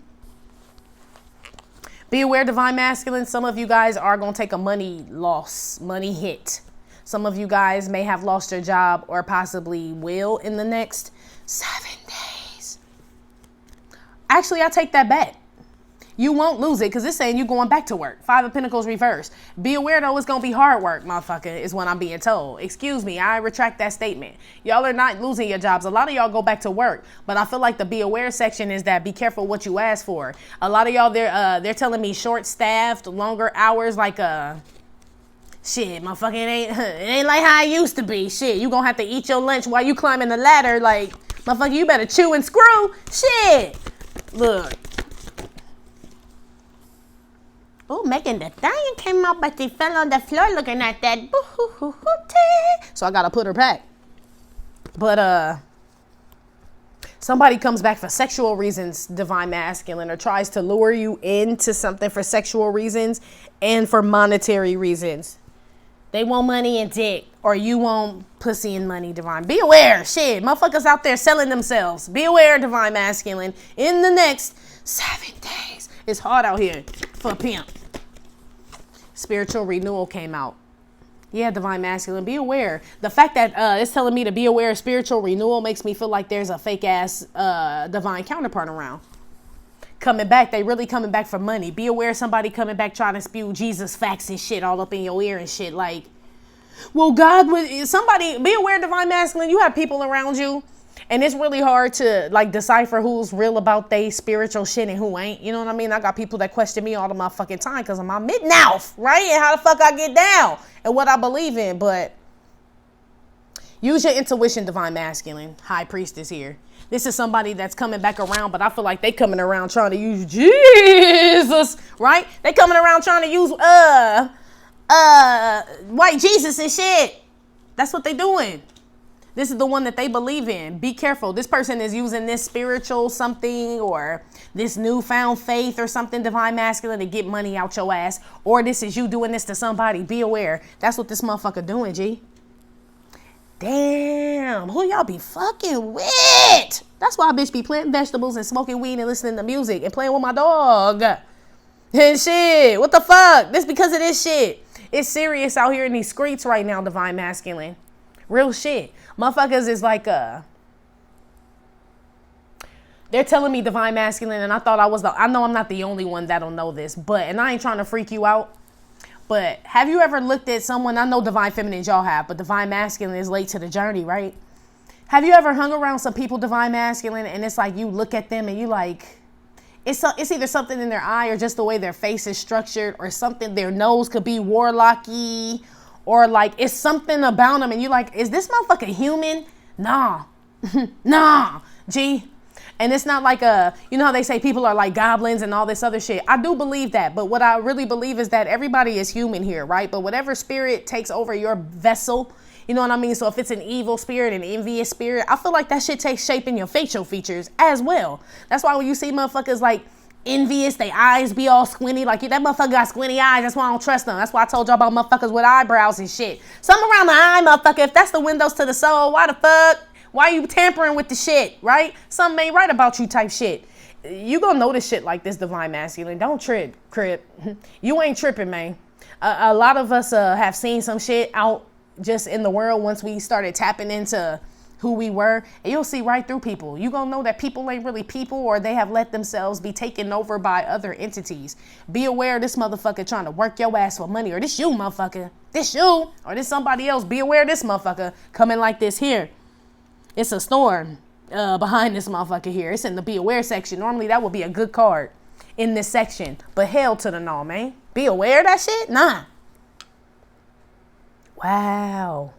Be aware, divine masculine. Some of you guys are going to take a money loss, money hit. Some of you guys may have lost your job or possibly will in the next 7 days. Actually, I take that back. You won't lose it because it's saying you going back to work. 5 of Pentacles reverse. Be aware though, it's going to be hard work, motherfucker, is what I'm being told. Excuse me, I retract that statement. Y'all are not losing your jobs. A lot of y'all go back to work, but I feel like the be aware section is that be careful what you ask for. A lot of y'all, they're telling me short staffed, longer hours, like shit, motherfucker, it ain't like how it used to be. Shit, you gonna have to eat your lunch while you climbing the ladder. Like, motherfucker, you better chew and screw. Shit. Look. Oh, Megan Thee Stallion came out, but she fell on the floor looking at that. So I gotta put her back. But somebody comes back for sexual reasons, divine masculine, or tries to lure you into something for sexual reasons and for monetary reasons. They want money and dick, or you want pussy and money, divine. Be aware, shit, motherfuckers out there selling themselves. Be aware, divine masculine. In the next 7 days, it's hard out here for a pimp. Spiritual renewal came out. Yeah, divine masculine, be aware. The fact that it's telling me to be aware of spiritual renewal makes me feel like there's a fake ass divine counterpart around. Coming back, they really coming back for money. Be aware of somebody coming back trying to spew Jesus facts and shit all up in your ear and shit. Like, well, God would, somebody, be aware, divine masculine, you have people around you. And it's really hard to like decipher who's real about they spiritual shit and who ain't. You know what I mean? I got people that question me all the motherfucking time because of my mid-mouth, right? And how the fuck I get down and what I believe in. But use your intuition, divine masculine. High priestess here. This is somebody that's coming back around, but I feel like they coming around trying to use Jesus, right? They coming around trying to use white Jesus and shit. That's what they doing. This is the one that they believe in. Be careful. This person is using this spiritual something or this newfound faith or something, divine masculine, to get money out your ass. Or this is you doing this to somebody. Be aware. That's what this motherfucker doing, G. Damn. Who y'all be fucking with? That's why I bitch be planting vegetables and smoking weed and listening to music and playing with my dog. And shit. What the fuck? This because of this shit. It's serious out here in these streets right now, divine masculine. Real shit. Motherfuckers is like, they're telling me divine masculine, and I thought I know I'm not the only one that'll know this, and I ain't trying to freak you out, but have you ever looked at someone, I know divine feminine y'all have, but divine masculine is late to the journey, right? Have you ever hung around some people, divine masculine, and it's like you look at them and you like, it's either something in their eye or just the way their face is structured or something, their nose could be warlocky. Or like, it's something about them and you like, is this motherfucker human? Nah. Nah, G. And it's not like you know how they say people are like goblins and all this other shit. I do believe that. But what I really believe is that everybody is human here, right? But whatever spirit takes over your vessel, you know what I mean? So if it's an evil spirit, an envious spirit, I feel like that shit takes shape in your facial features as well. That's why when you see motherfuckers like envious, they eyes be all squinty, like that motherfucker got squinty eyes, that's why I don't trust them. That's why I told y'all about motherfuckers with eyebrows and shit. Something around the eye, motherfucker, if that's the windows to the soul, why the fuck? Why you tampering with the shit, right? Something ain't right about you type shit. You gonna notice shit like this, divine masculine. Don't trip, crip. You ain't tripping, man. A lot of us have seen some shit out just in the world once we started tapping into who we were, and you'll see right through people. You gonna know that people ain't really people, or they have let themselves be taken over by other entities. Be aware of this motherfucker trying to work your ass for money, or this you, motherfucker. This you, or this somebody else. Be aware of this motherfucker coming like this here. It's a storm behind this motherfucker here. It's in the be aware section. Normally that would be a good card in this section, but hell to the no, man. Be aware of that shit? Nah. Wow.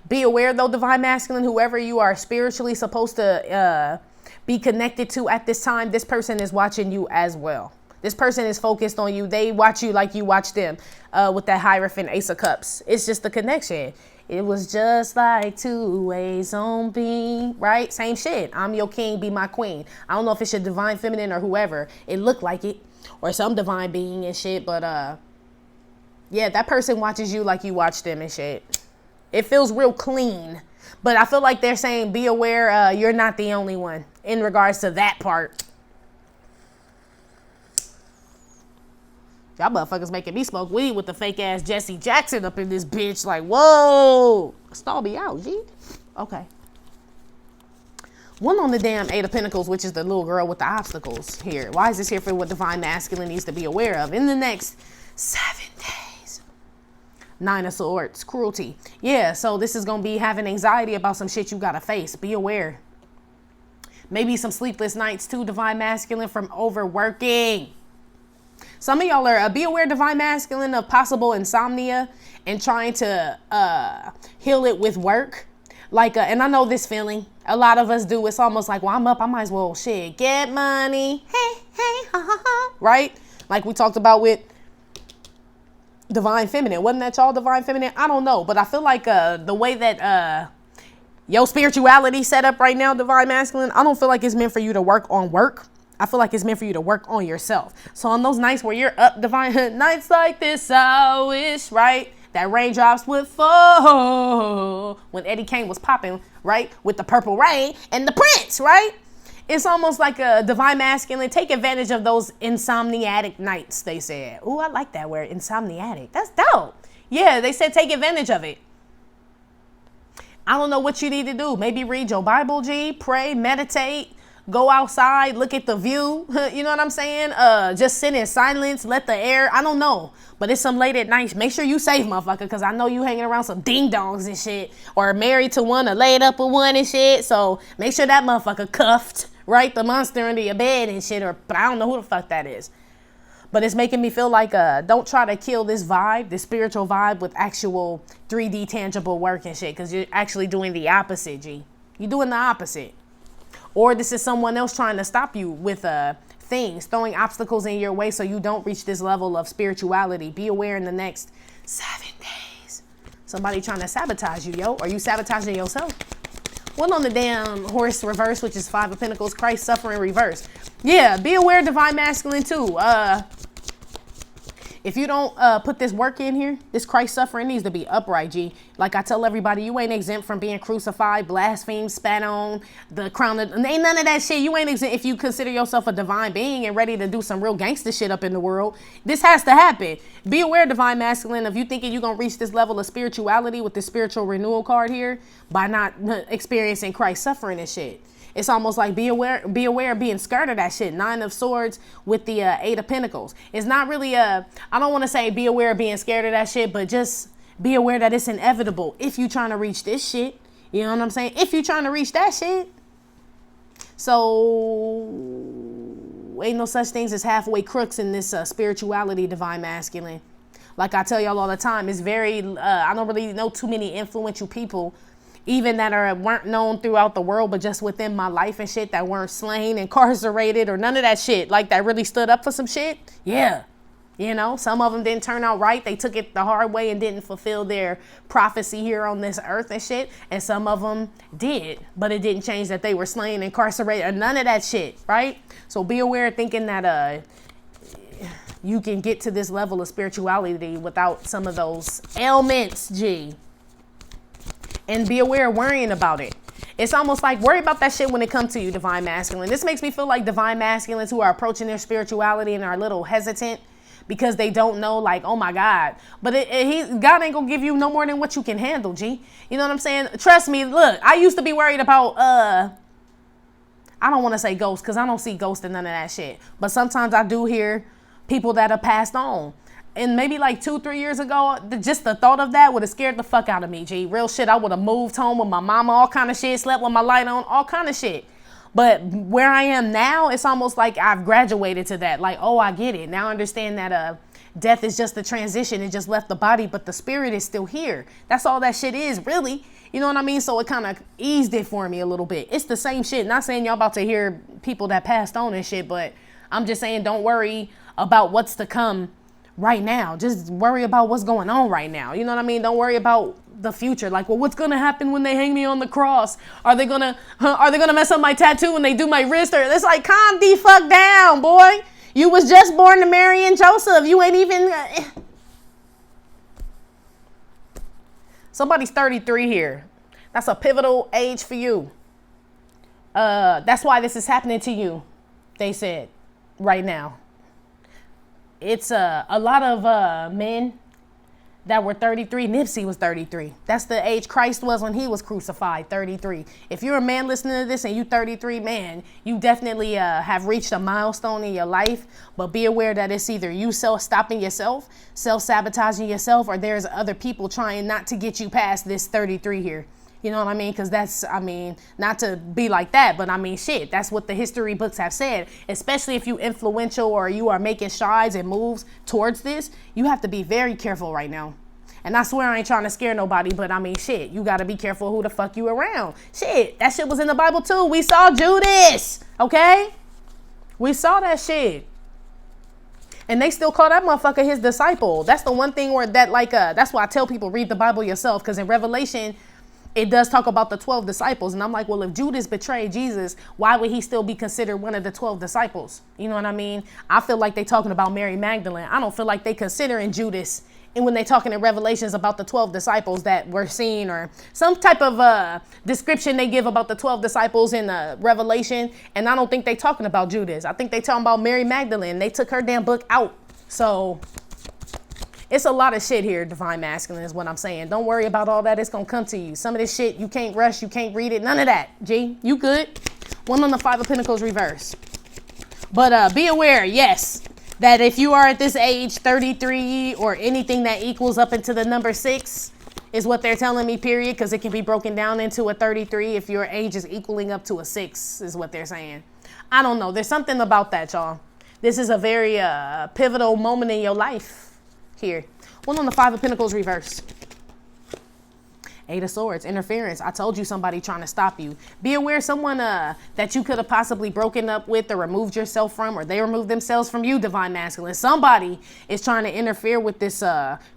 Be aware, though, divine masculine, whoever you are spiritually supposed to be connected to at this time, this person is watching you as well. This person is focused on you. They watch you like you watch them with that Hierophant Ace of Cups. It's just the connection. It was just like two ways on being, right? Same shit. I'm your king, be my queen. I don't know if it's your divine feminine or whoever. It looked like it, or some divine being and shit, but Yeah, that person watches you like you watch them and shit. It feels real clean. But I feel like they're saying, be aware, you're not the only one in regards to that part. Y'all motherfuckers making me smoke weed with the fake ass Jesse Jackson up in this bitch. Like, whoa. Stall me out, G. Okay. One on the damn Eight of Pentacles, which is the little girl with the obstacles here. Why is this here for what Divine Masculine needs to be aware of in the next 7 days? Nine of Swords, cruelty. Yeah, so this is going to be having anxiety about some shit you got to face. Be aware. Maybe some sleepless nights too, Divine Masculine, from overworking. Some of y'all are, be aware, Divine Masculine, of possible insomnia and trying to heal it with work. Like, and I know this feeling. A lot of us do. It's almost like, well, I'm up. I might as well, shit, get money. Hey, hey, ha, ha, ha. Right? Like we talked about with Divine Feminine. Wasn't that y'all Divine Feminine? I don't know. But I feel like the way that your spirituality set up right now, Divine Masculine, I don't feel like it's meant for you to work on work. I feel like it's meant for you to work on yourself. So on those nights where you're up, Divine, nights like this, I wish, right? That raindrops would fall. When Eddie Kane was popping, right? With the Purple Rain and the Prince, right? It's almost like a Divine Masculine. Take advantage of those insomniatic nights, they said. Ooh, I like that word, insomniatic. That's dope. Yeah, they said take advantage of it. I don't know what you need to do. Maybe read your Bible, G, pray, meditate. Go outside, look at the view. You know what I'm saying? Just sit in silence, let the air. I don't know. But it's some late at night. Make sure you safe, motherfucker, because I know you hanging around some ding-dongs and shit. Or married to one or laid up with one and shit. So make sure that motherfucker cuffed, right? The monster under your bed and shit. But I don't know who the fuck that is. But it's making me feel like don't try to kill this vibe, this spiritual vibe, with actual 3D tangible work and shit. Because you're actually doing the opposite, G. You're doing the opposite. Or this is someone else trying to stop you with things, throwing obstacles in your way so you don't reach this level of spirituality. Be aware in the next 7 days. Somebody trying to sabotage you, yo. Are you sabotaging yourself? One on the damn horse reverse, which is Five of Pentacles, Christ suffering reverse. Yeah, be aware, Divine Masculine too. If you don't put this work in here, this Christ suffering needs to be upright, G. Like I tell everybody, you ain't exempt from being crucified, blasphemed, spat on, the crown of, ain't none of that shit. You ain't exempt if you consider yourself a divine being and ready to do some real gangster shit up in the world. This has to happen. Be aware, Divine Masculine, if you thinking you're going to reach this level of spirituality with this spiritual renewal card here by not experiencing Christ suffering and shit. It's almost like be aware of being scared of that shit. Nine of Swords with the Eight of Pentacles. It's not really I don't want to say be aware of being scared of that shit, but just be aware that it's inevitable if you trying to reach this shit. You know what I'm saying? If you trying to reach that shit. So ain't no such things as halfway crooks in this spirituality, Divine Masculine. Like I tell y'all all the time, it's very, I don't really know too many influential people even that weren't known throughout the world, but just within my life and shit, that weren't slain, incarcerated, or none of that shit, like that really stood up for some shit. Yeah. You know, some of them didn't turn out right. They took it the hard way and didn't fulfill their prophecy here on this earth and shit. And some of them did, but it didn't change that they were slain, incarcerated, or none of that shit, right? So be aware of thinking that you can get to this level of spirituality without some of those ailments, G. And be aware of worrying about it. It's almost like worry about that shit when it comes to you, Divine Masculine. This makes me feel like Divine Masculines who are approaching their spirituality and are a little hesitant because they don't know, like, oh my God. But God ain't gonna give you no more than what you can handle, G. You know what I'm saying? Trust me, look, I used to be worried about, I don't want to say ghosts because I don't see ghosts and none of that shit. But sometimes I do hear people that have passed on. And maybe like 2-3 years ago, just the thought of that would have scared the fuck out of me, G. Real shit, I would have moved home with my mama, all kind of shit, slept with my light on, all kind of shit. But where I am now, it's almost like I've graduated to that. Like, oh, I get it. Now I understand that death is just a transition. It just left the body, but the spirit is still here. That's all that shit is, really. You know what I mean? So it kind of eased it for me a little bit. It's the same shit. Not saying y'all about to hear people that passed on and shit, but I'm just saying don't worry about what's to come right now. Just worry about what's going on right now. You know what I mean? Don't worry about the future. Like, well, what's gonna happen when they hang me on the cross? Are they gonna mess up my tattoo when they do my wrist? Or it's like, calm the fuck down, boy. You was just born to Mary and Joseph. You ain't even. Somebody's 33 here. That's a pivotal age for you. That's why this is happening to you, they said, right now. It's a lot of men that were 33. Nipsey was 33. That's the age Christ was when he was crucified, 33. If you're a man listening to this and you 33, man, you definitely have reached a milestone in your life. But be aware that it's either you stopping yourself, self-sabotaging yourself, or there's other people trying not to get you past this 33 here. You know what I mean? Because that's, I mean, not to be like that, but I mean, shit, that's what the history books have said. Especially if you influential or you are making strides and moves towards this, you have to be very careful right now. And I swear I ain't trying to scare nobody, but I mean, shit, you got to be careful who the fuck you around. Shit, that shit was in the Bible too. We saw Judas, okay? We saw that shit. And they still call that motherfucker his disciple. That's the one thing where that, like, that's why I tell people read the Bible yourself. Because in Revelation, it does talk about the 12 disciples. And I'm like, well, if Judas betrayed Jesus, why would he still be considered one of the 12 disciples? You know what I mean? I feel like they talking about Mary Magdalene. I don't feel like they considering Judas. And when they talking in Revelations about the 12 disciples that were seen, or some type of description they give about the 12 disciples in Revelation. And I don't think they talking about Judas. I think they talking about Mary Magdalene. They took her damn book out. So it's a lot of shit here, Divine Masculine, is what I'm saying. Don't worry about all that. It's going to come to you. Some of this shit, you can't rush. You can't read it. None of that. G, you good? One on the 5 of Pentacles reverse. But be aware, yes, that if you are at this age, 33, or anything that equals up into the number 6, is what they're telling me, period, because it can be broken down into a 33 if your age is equaling up to a 6, is what they're saying. I don't know. There's something about that, y'all. This is a very pivotal moment in your life. Here, one on the 5 of Pentacles reverse. 8 of Swords, interference. I told you somebody trying to stop you. Be aware someone that you could have possibly broken up with or removed yourself from, or they removed themselves from you, Divine Masculine. Somebody is trying to interfere with this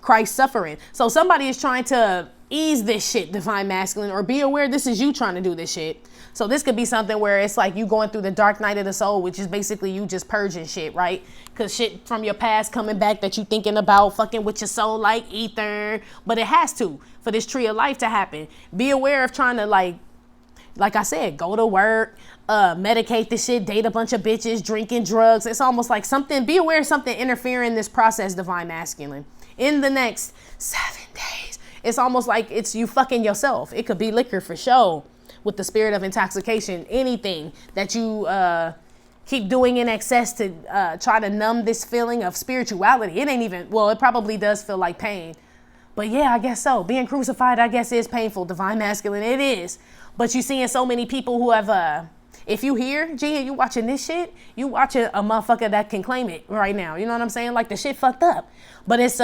Christ suffering. So somebody is trying to ease this shit, Divine Masculine, or be aware this is you trying to do this shit. So this could be something where it's like you going through the dark night of the soul, which is basically you just purging shit, right? Because shit from your past coming back that you thinking about fucking with your soul like ether. But it has to for this tree of life to happen. Be aware of trying to like I said, go to work, medicate this shit, date a bunch of bitches, drinking drugs. It's almost like something, be aware of something interfering in this process, Divine Masculine. In the next 7 days, it's almost like it's you fucking yourself. It could be liquor for sure. With the spirit of intoxication, anything that you keep doing in excess to try to numb this feeling of spirituality. It ain't even, well, it probably does feel like pain. But yeah, I guess so. Being crucified, I guess, is painful, Divine Masculine. It is. But you seeing so many people who have, if you hear, G, and you watching this shit, you watching a motherfucker that can claim it right now. You know what I'm saying? Like the shit fucked up. But it's,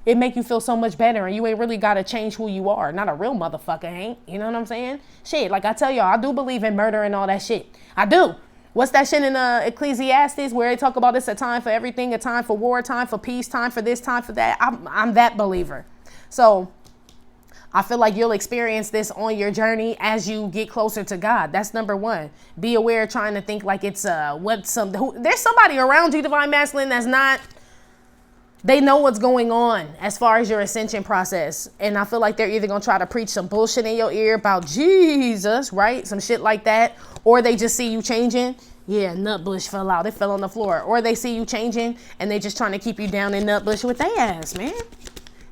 it make you feel so much better, and you ain't really got to change who you are. Not a real motherfucker ain't. You know what I'm saying? Shit, like I tell y'all, I do believe in murder and all that shit. I do. What's that shit in Ecclesiastes where they talk about it's a time for everything, a time for war, time for peace, time for this, time for that? I'm that believer. So I feel like you'll experience this on your journey as you get closer to God. That's number one. Be aware trying to think like it's there's somebody around you, Divine Masculine, that's not. They know what's going on as far as your ascension process. And I feel like they're either going to try to preach some bullshit in your ear about Jesus, right? Some shit like that. Or they just see you changing. Yeah, Nutbush fell out. It fell on the floor. Or they see you changing and they just trying to keep you down in Nutbush with their ass, man.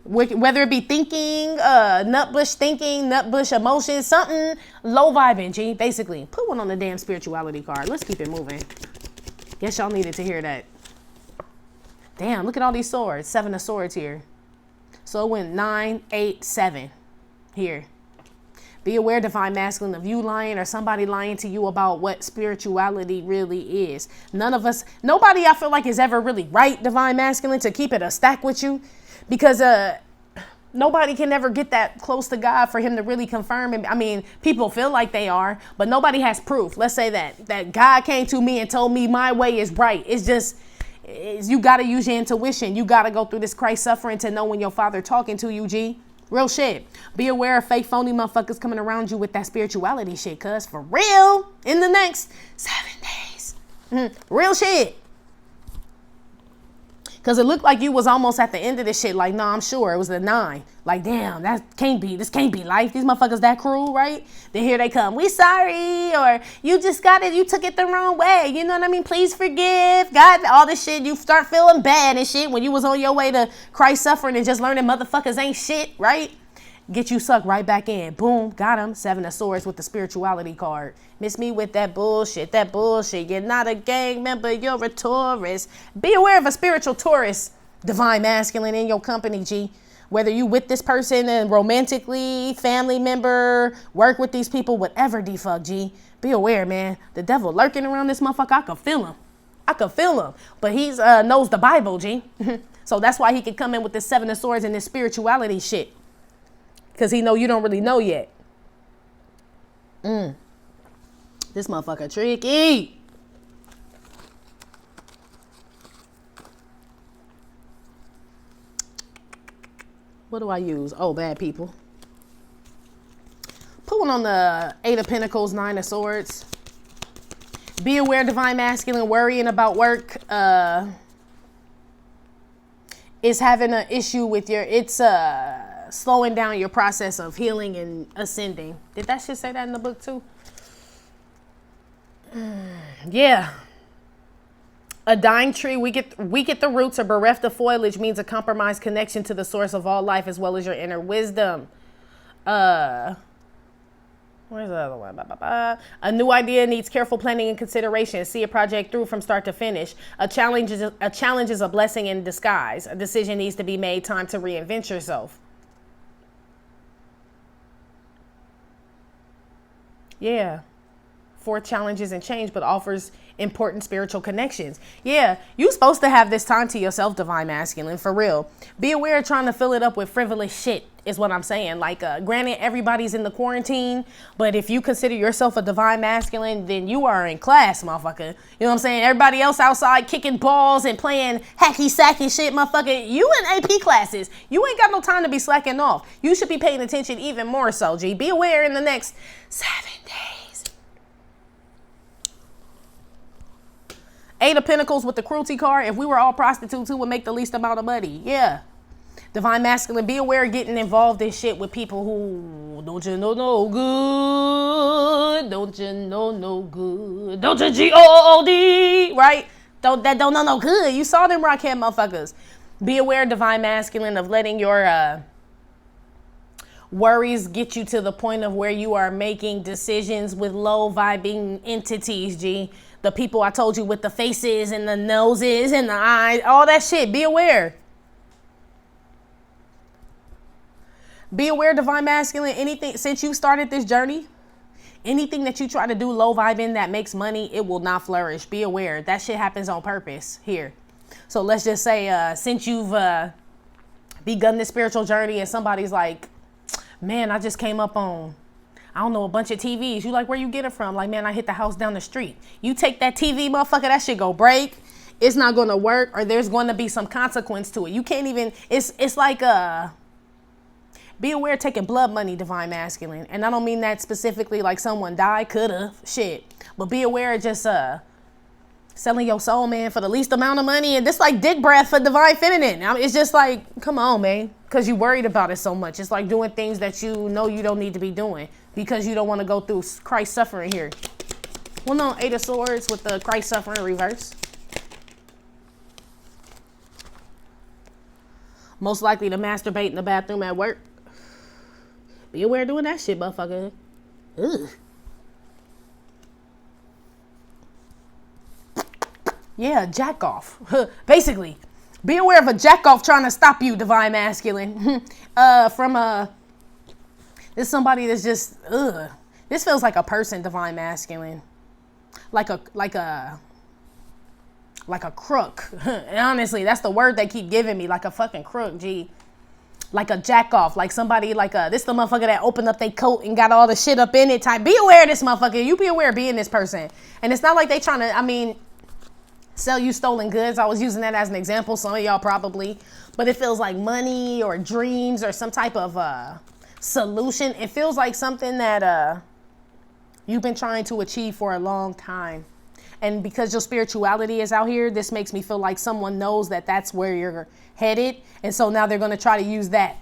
Whether it be thinking, Nutbush emotions, something low vibing, G. Basically, put one on the damn spirituality card. Let's keep it moving. Guess y'all needed to hear that. Damn, look at all these swords. 7 of Swords here. So it went 9, 8, 7 here. Be aware, Divine Masculine, of you lying or somebody lying to you about what spirituality really is. Nobody I feel like is ever really right, Divine Masculine, to keep it a stack with you. Because nobody can ever get that close to God for him to really confirm. I mean, people feel like they are, but nobody has proof. Let's say that God came to me and told me my way is right. It's just... you got to use your intuition. You got to go through this Christ suffering to know when your father talking to you, G. Real shit. Be aware of fake phony motherfuckers coming around you with that spirituality shit, cuz for real, in the next 7 days. Real shit. Cause it looked like you was almost at the end of this shit. Like, no, I'm sure it was a 9. Like, damn, this can't be life. These motherfuckers that cruel, right? Then here they come. We sorry, or you just got it. You took it the wrong way. You know what I mean? Please forgive. God, all this shit. You start feeling bad and shit when you was on your way to Christ suffering and just learning motherfuckers ain't shit, right? Get you sucked right back in. Boom, got him. 7 of Swords with the spirituality card. Miss me with that bullshit. You're not a gang member, you're a tourist. Be aware of a spiritual tourist, divine masculine in your company, G. Whether you with this person and romantically, family member, work with these people, whatever the fuck, G. Be aware, man. The devil lurking around this motherfucker, I can feel him. But he's knows the Bible, G. So that's why he can come in with this 7 of Swords and this spirituality shit. Because he know you don't really know yet. This motherfucker tricky. What do I use? Oh, bad people. Pulling on the 8 of Pentacles, 9 of Swords. Be aware, divine masculine, worrying about work. Is having an issue with your, slowing down your process of healing and ascending. Did that shit say that in the book too? Yeah. A dying tree, we get the roots, or bereft of foliage means a compromised connection to the source of all life as well as your inner wisdom. Where's the other one? A new idea needs careful planning and consideration. See a project through from start to finish. A challenge is a blessing in disguise. A decision needs to be made. Time to reinvent yourself. Yeah. 4 challenges and change, but offers important spiritual connections. Yeah, you supposed to have this time to yourself, divine masculine, for real. Be aware of trying to fill it up with frivolous shit, is what I'm saying. Like, granted, everybody's in the quarantine, but if you consider yourself a divine masculine, then you are in class, motherfucker. You know what I'm saying? Everybody else outside kicking balls and playing hacky sacky shit, motherfucker. You in AP classes. You ain't got no time to be slacking off. You should be paying attention even more so, G. Be aware in the next 7 days. 8 of Pentacles with the cruelty card. If we were all prostitutes, who would make the least amount of money? Yeah. Divine masculine, be aware of getting involved in shit with people who don't you know no good. Don't you know no good. Don't you G-O-O-D, right? Don't know no good. You saw them rockhead motherfuckers. Be aware, divine masculine, of letting your worries get you to the point of where you are making decisions with low vibing entities, G. The people I told you with the faces and the noses and the eyes, all that shit. Be aware. Be aware, divine masculine, anything, since you started this journey, anything that you try to do low vibe in that makes money, it will not flourish. Be aware. That shit happens on purpose here. So let's just say, since you've begun this spiritual journey and somebody's like, man, I just came up on, I don't know, a bunch of TVs. You like, where you get it from? Like, man, I hit the house down the street. You take that TV, motherfucker, that shit go break. It's not going to work, or there's going to be some consequence to it. You can't even, it's like, be aware taking blood money, divine masculine. And I don't mean that specifically like someone died, coulda, shit. But be aware of just, selling your soul, man, for the least amount of money. And this like dick breath for divine feminine. I mean, it's just like, come on, man. Because you worried about it so much. It's like doing things that you know you don't need to be doing because you don't want to go through Christ suffering here. Well, no, 8 of Swords with the Christ suffering reverse. Most likely to masturbate in the bathroom at work. Be aware of doing that shit, motherfucker. Ugh. Yeah, jack off. Basically, be aware of a jack off trying to stop you, divine masculine. This is somebody that's just, this feels like a person, divine masculine. Like a crook. And honestly, that's the word they keep giving me. Like a fucking crook, G. Like a jack off. Like somebody, this the motherfucker that opened up their coat and got all the shit up in it type. Be aware of this motherfucker. You be aware of being this person. And it's not like they trying to, sell you stolen goods. I was using that as an example. Some of y'all probably. But it feels like money or dreams or some type of solution. It feels like something that you've been trying to achieve for a long time. And because your spirituality is out here, this makes me feel like someone knows that that's where you're headed. And so now they're going to try to use that.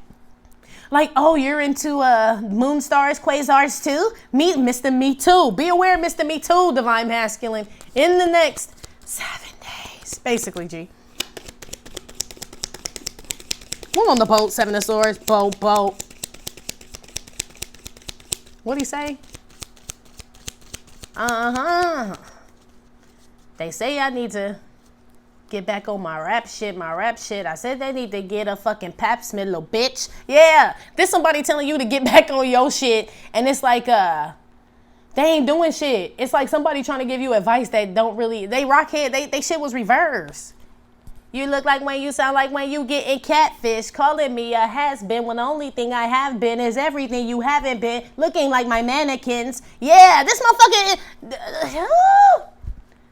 Like, oh, you're into moon stars, quasars too? Meet Mr. Me Too. Be aware, Mr. Me Too, divine masculine, in the next 7 days. Basically, G. We're on the boat, Seven of Swords, boat. What'd he say? They say I need to get back on my rap shit. I said they need to get a fucking pap smear, little bitch. Yeah, this somebody telling you to get back on your shit, and it's like, they ain't doing shit. It's like somebody trying to give you advice that don't really, they rockhead, they shit was reversed. You look like when you sound like when you getting catfish, calling me a has-been when the only thing I have been is everything you haven't been, looking like my mannequins. Yeah, this motherfucker,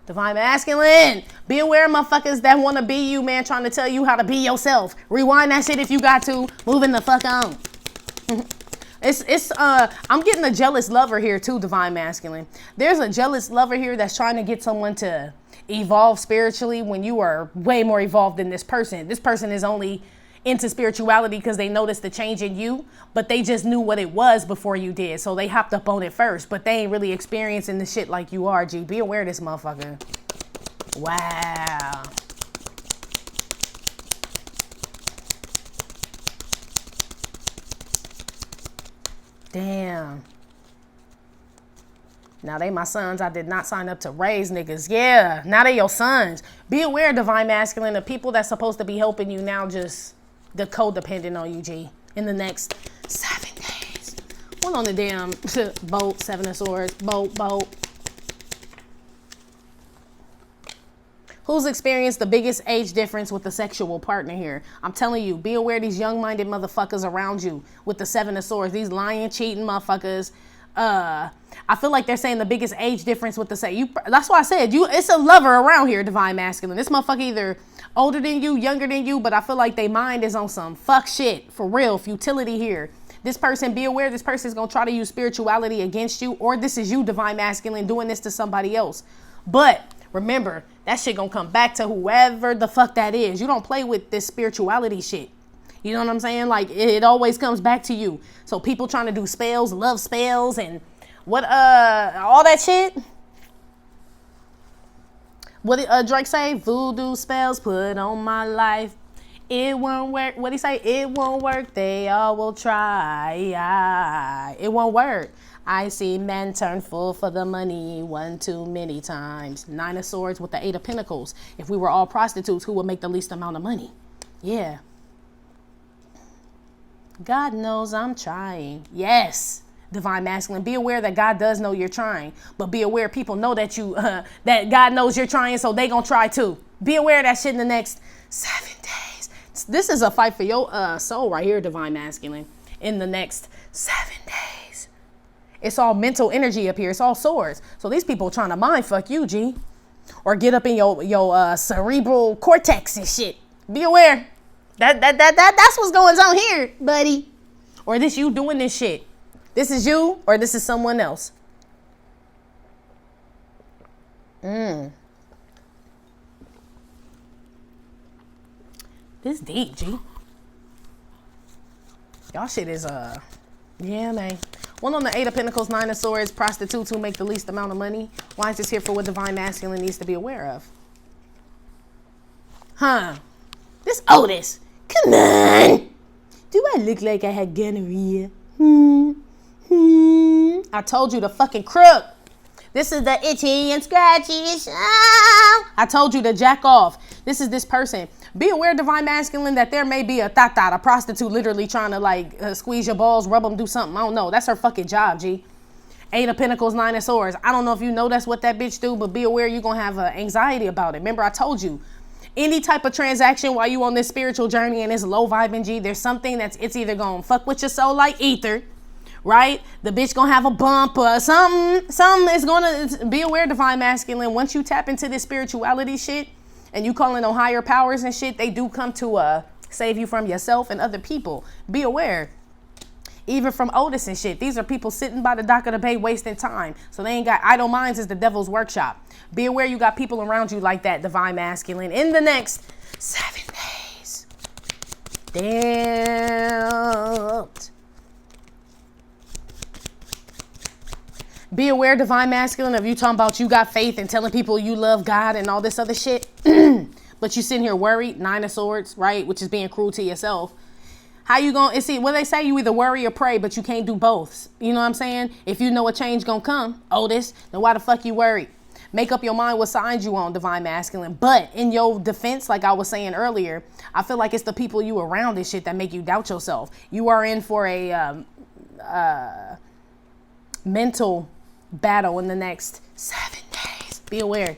divine masculine. Be aware of motherfuckers that want to be you, man, trying to tell you how to be yourself. Rewind that shit if you got to. Moving the fuck on. I'm getting a jealous lover here too, divine masculine. There's a jealous lover here that's trying to get someone to evolve spiritually when you are way more evolved than this person. This person is only into spirituality because they noticed the change in you, but they just knew what it was before you did. So they hopped up on it first, but they ain't really experiencing the shit like you are, G. Be aware of this motherfucker. Wow. Damn. Now they my sons. I did not sign up to raise niggas. Yeah, now they your sons. Be aware, divine masculine, the people that's supposed to be helping you now just the codependent on you, G. In the next 7 days. One on the damn boat, Seven of Swords, boat. Who's experienced the biggest age difference with the sexual partner here? I'm telling you, be aware of these young-minded motherfuckers around you with the Seven of Swords. These lying, cheating motherfuckers. I feel like they're saying the biggest age difference with the that's why I said it's a lover around here, divine masculine. This motherfucker either older than you, younger than you, but I feel like their mind is on some fuck shit for real, futility here. This person, be aware, this person is gonna try to use spirituality against you, or this is you, divine masculine, doing this to somebody else. But remember, that shit gonna come back to whoever the fuck that is. You don't play with this spirituality shit. You know what I'm saying? Like, it always comes back to you. So people trying to do spells, love spells, and what, all that shit. What did Drake say? Voodoo spells put on my life. It won't work. What did he say? It won't work. They all will try. It won't work. I see men turn full for the money one too many times. Nine of Swords with the Eight of Pentacles. If we were all prostitutes, who would make the least amount of money? Yeah. God knows I'm trying. Yes, divine masculine. Be aware that God does know you're trying, but be aware people know that you that God knows you're trying, so they gonna try too. Be aware of that shit in the next 7 days. This is a fight for your soul right here, divine masculine. In the next 7 days, it's all mental energy up here. It's all swords. So these people trying to mind fuck you, G, or get up in your cerebral cortex and shit. Be aware. That's what's going on here, buddy. Or this you doing this shit. This is you, or this is someone else. This deep, G. Y'all shit is yeah, man. One on the Eight of Pentacles, Nine of Swords, prostitutes who make the least amount of money. Why is this here for what divine masculine needs to be aware of? This Otis. Come on. Do I look like I had gonorrhea? I told you to fucking crook. This is the itchy and scratchy. I told you to jack off. This is this person. Be aware, divine masculine, that there may be a a prostitute literally trying to like squeeze your balls, rub them, do something. I don't know. That's her fucking job, G. Eight of Pentacles, Nine of Swords. I don't know if you know that's what that bitch do, but be aware you're going to have anxiety about it. Remember, I told you. Any type of transaction while you on this spiritual journey and it's low vibing, G, there's something it's either gonna fuck with your soul like ether, right? The bitch gonna have a bump or something is gonna be aware, divine masculine. Once you tap into this spirituality shit and you calling on higher powers and shit, they do come to save you from yourself and other people. Be aware. Even from Otis and shit. These are people sitting by the dock of the bay wasting time. So they ain't got idle minds is the devil's workshop. Be aware you got people around you like that, divine masculine, in the next 7 days. Damn. Be aware, divine masculine, of you talking about you got faith and telling people you love God and all this other shit. But you sitting here worried, 9 of Swords, right? Which is being cruel to yourself. How you gonna, see, what they say, you either worry or pray, but you can't do both. You know what I'm saying? If you know a change gonna come, Otis, then why the fuck you worried? Make up your mind what signs you on, divine masculine. But in your defense, like I was saying earlier, I feel like it's the people you around and shit that make you doubt yourself. You are in for a mental battle in the next 7 days. Be aware.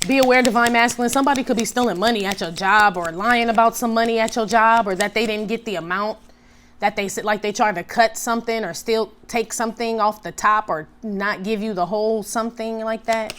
Be aware, divine masculine. Somebody could be stealing money at your job or lying about some money at your job, or that they didn't get the amount that they said, like they tried to cut something or still take something off the top or not give you the whole something like that.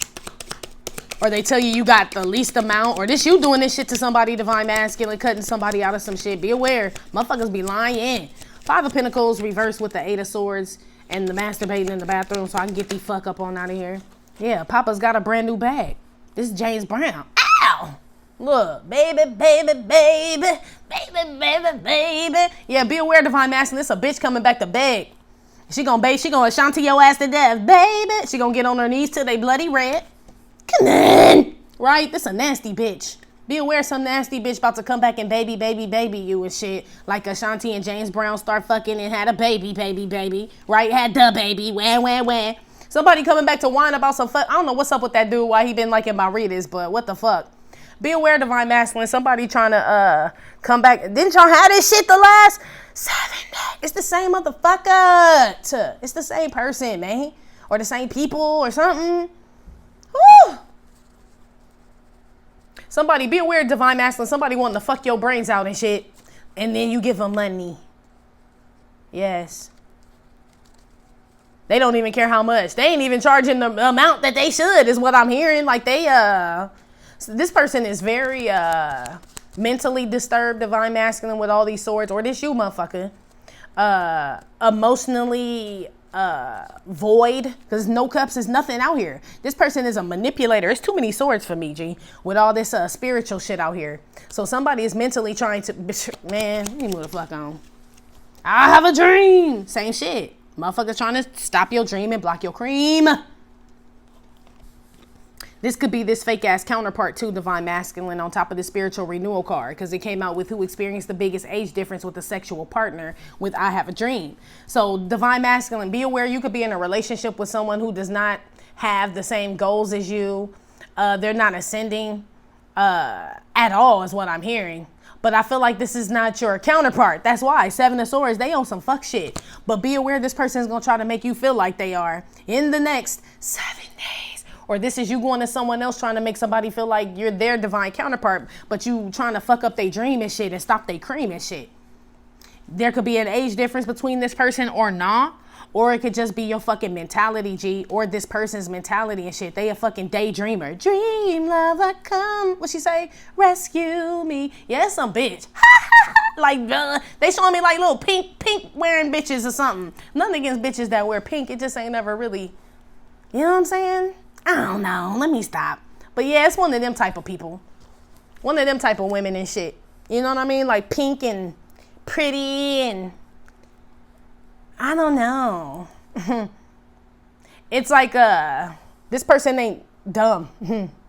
Or they tell you you got the least amount, or this you doing this shit to somebody, divine masculine, cutting somebody out of some shit. Be aware. Motherfuckers be lying. 5 of Pentacles reversed with the 8 of Swords and the masturbating in the bathroom so I can get the fuck up on out of here. Yeah, Papa's got a brand new bag. This is James Brown. Ow! Look, baby, baby, baby, baby, baby, baby. Yeah, be aware, divine masculine. This a bitch coming back to beg. She gonna Ashanti your ass to death, baby. She gonna get on her knees till they bloody red. Come on. Right? This a nasty bitch. Be aware some nasty bitch about to come back and baby you and shit. Like Ashanti and James Brown start fucking and had a baby. Right? Had the baby. Wah. Somebody coming back to whine about some fuck. I don't know what's up with that dude, why he been liking my readers, but what the fuck. Be aware, divine masculine. Somebody trying to come back. Didn't y'all have this shit the last 7 days? It's the same motherfucker. It's the same person, man. Or the same people or something. Woo! Somebody, be aware, divine masculine. Somebody wanting to fuck your brains out and shit. And then you give them money. Yes. They don't even care how much. They ain't even charging the amount that they should, is what I'm hearing. Like they, this person is very mentally disturbed, divine masculine, with all these swords. Or this you, motherfucker. Emotionally void, because no cups is nothing out here. This person is a manipulator. It's too many swords for me, G, with all this spiritual shit out here. So somebody is mentally trying to, man, let me move the fuck on. I have a dream. Same shit. Motherfuckers trying to stop your dream and block your cream. This could be this fake ass counterpart too, divine masculine, on top of the spiritual renewal card, because it came out with who experienced the biggest age difference with a sexual partner with I have a dream. So divine masculine, be aware you could be in a relationship with someone who does not have the same goals as you. They're not ascending at all is what I'm hearing. But I feel like this is not your counterpart. That's why 7 of Swords, they on some fuck shit. But be aware this person is going to try to make you feel like they are in the next 7 days. Or this is you going to someone else trying to make somebody feel like you're their divine counterpart, but you trying to fuck up their dream and shit and stop their cream and shit. There could be an age difference between this person or not. Or it could just be your fucking mentality, G, or this person's mentality and shit. They a fucking daydreamer. Dream lover, come. What she say? Rescue me. Yeah, it's some bitch. Like, they showing me like little pink wearing bitches or something. Nothing against bitches that wear pink. It just ain't never really, you know what I'm saying? I don't know. Let me stop. But yeah, it's one of them type of people. One of them type of women and shit. You know what I mean? Like pink and pretty and I don't know. It's like this person ain't dumb.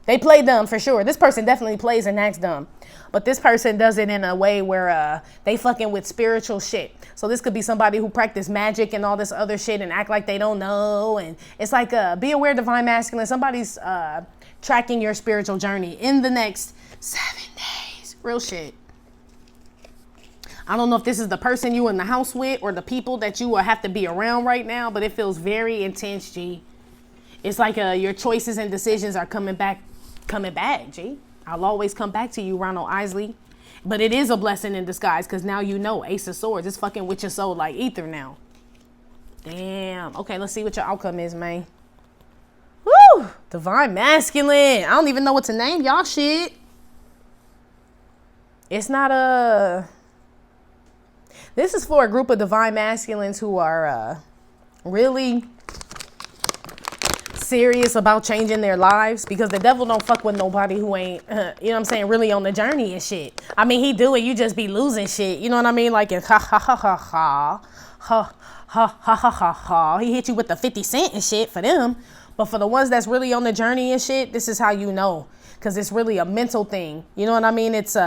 They play dumb for sure. This person definitely plays and acts dumb. But this person does it in a way where they fucking with spiritual shit. So this could be somebody who practice magic and all this other shit and act like they don't know. And it's like be aware, divine masculine. Somebody's tracking your spiritual journey in the next 7 days. Real shit. I don't know if this is the person you in the house with or the people that you will have to be around right now, but it feels very intense, G. It's like your choices and decisions are coming back, G. I'll always come back to you, Ronald Isley. But it is a blessing in disguise because now you know Ace of Swords. It's fucking with your soul like ether now. Damn. Okay, let's see what your outcome is, man. Woo! Divine masculine. I don't even know what to name y'all shit. It's not a... This is for a group of divine masculines who are really serious about changing their lives, because the devil don't fuck with nobody who ain't, you know what I'm saying, really on the journey and shit. I mean, he do it, you just be losing shit. You know what I mean? Like, ha ha ha ha ha, ha ha ha ha ha ha. He hit you with the 50 cent and shit for them. But for the ones that's really on the journey and shit, this is how you know. Because it's really a mental thing. You know what I mean? It's,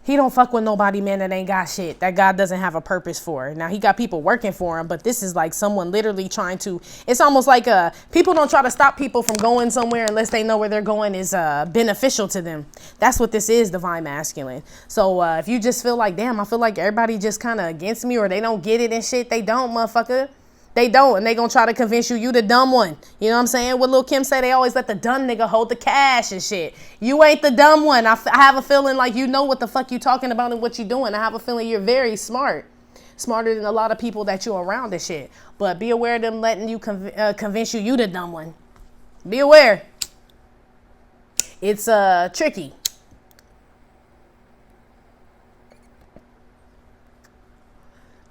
he don't fuck with nobody, man, that ain't got shit, that God doesn't have a purpose for. Now, he got people working for him, but this is like someone literally trying to, it's almost like people don't try to stop people from going somewhere unless they know where they're going is beneficial to them. That's what this is, divine masculine. So if you just feel like, damn, I feel like everybody just kind of against me, or they don't get it and shit, they don't, motherfucker. They don't, and they gonna try to convince you the dumb one. You know what I'm saying? What Lil' Kim say, they always let the dumb nigga hold the cash and shit. You ain't the dumb one. I have a feeling like you know what the fuck you talking about and what you doing. I have a feeling you're very smart. Smarter than a lot of people that you around and shit. But be aware of them letting you convince you the dumb one. Be aware. It's tricky.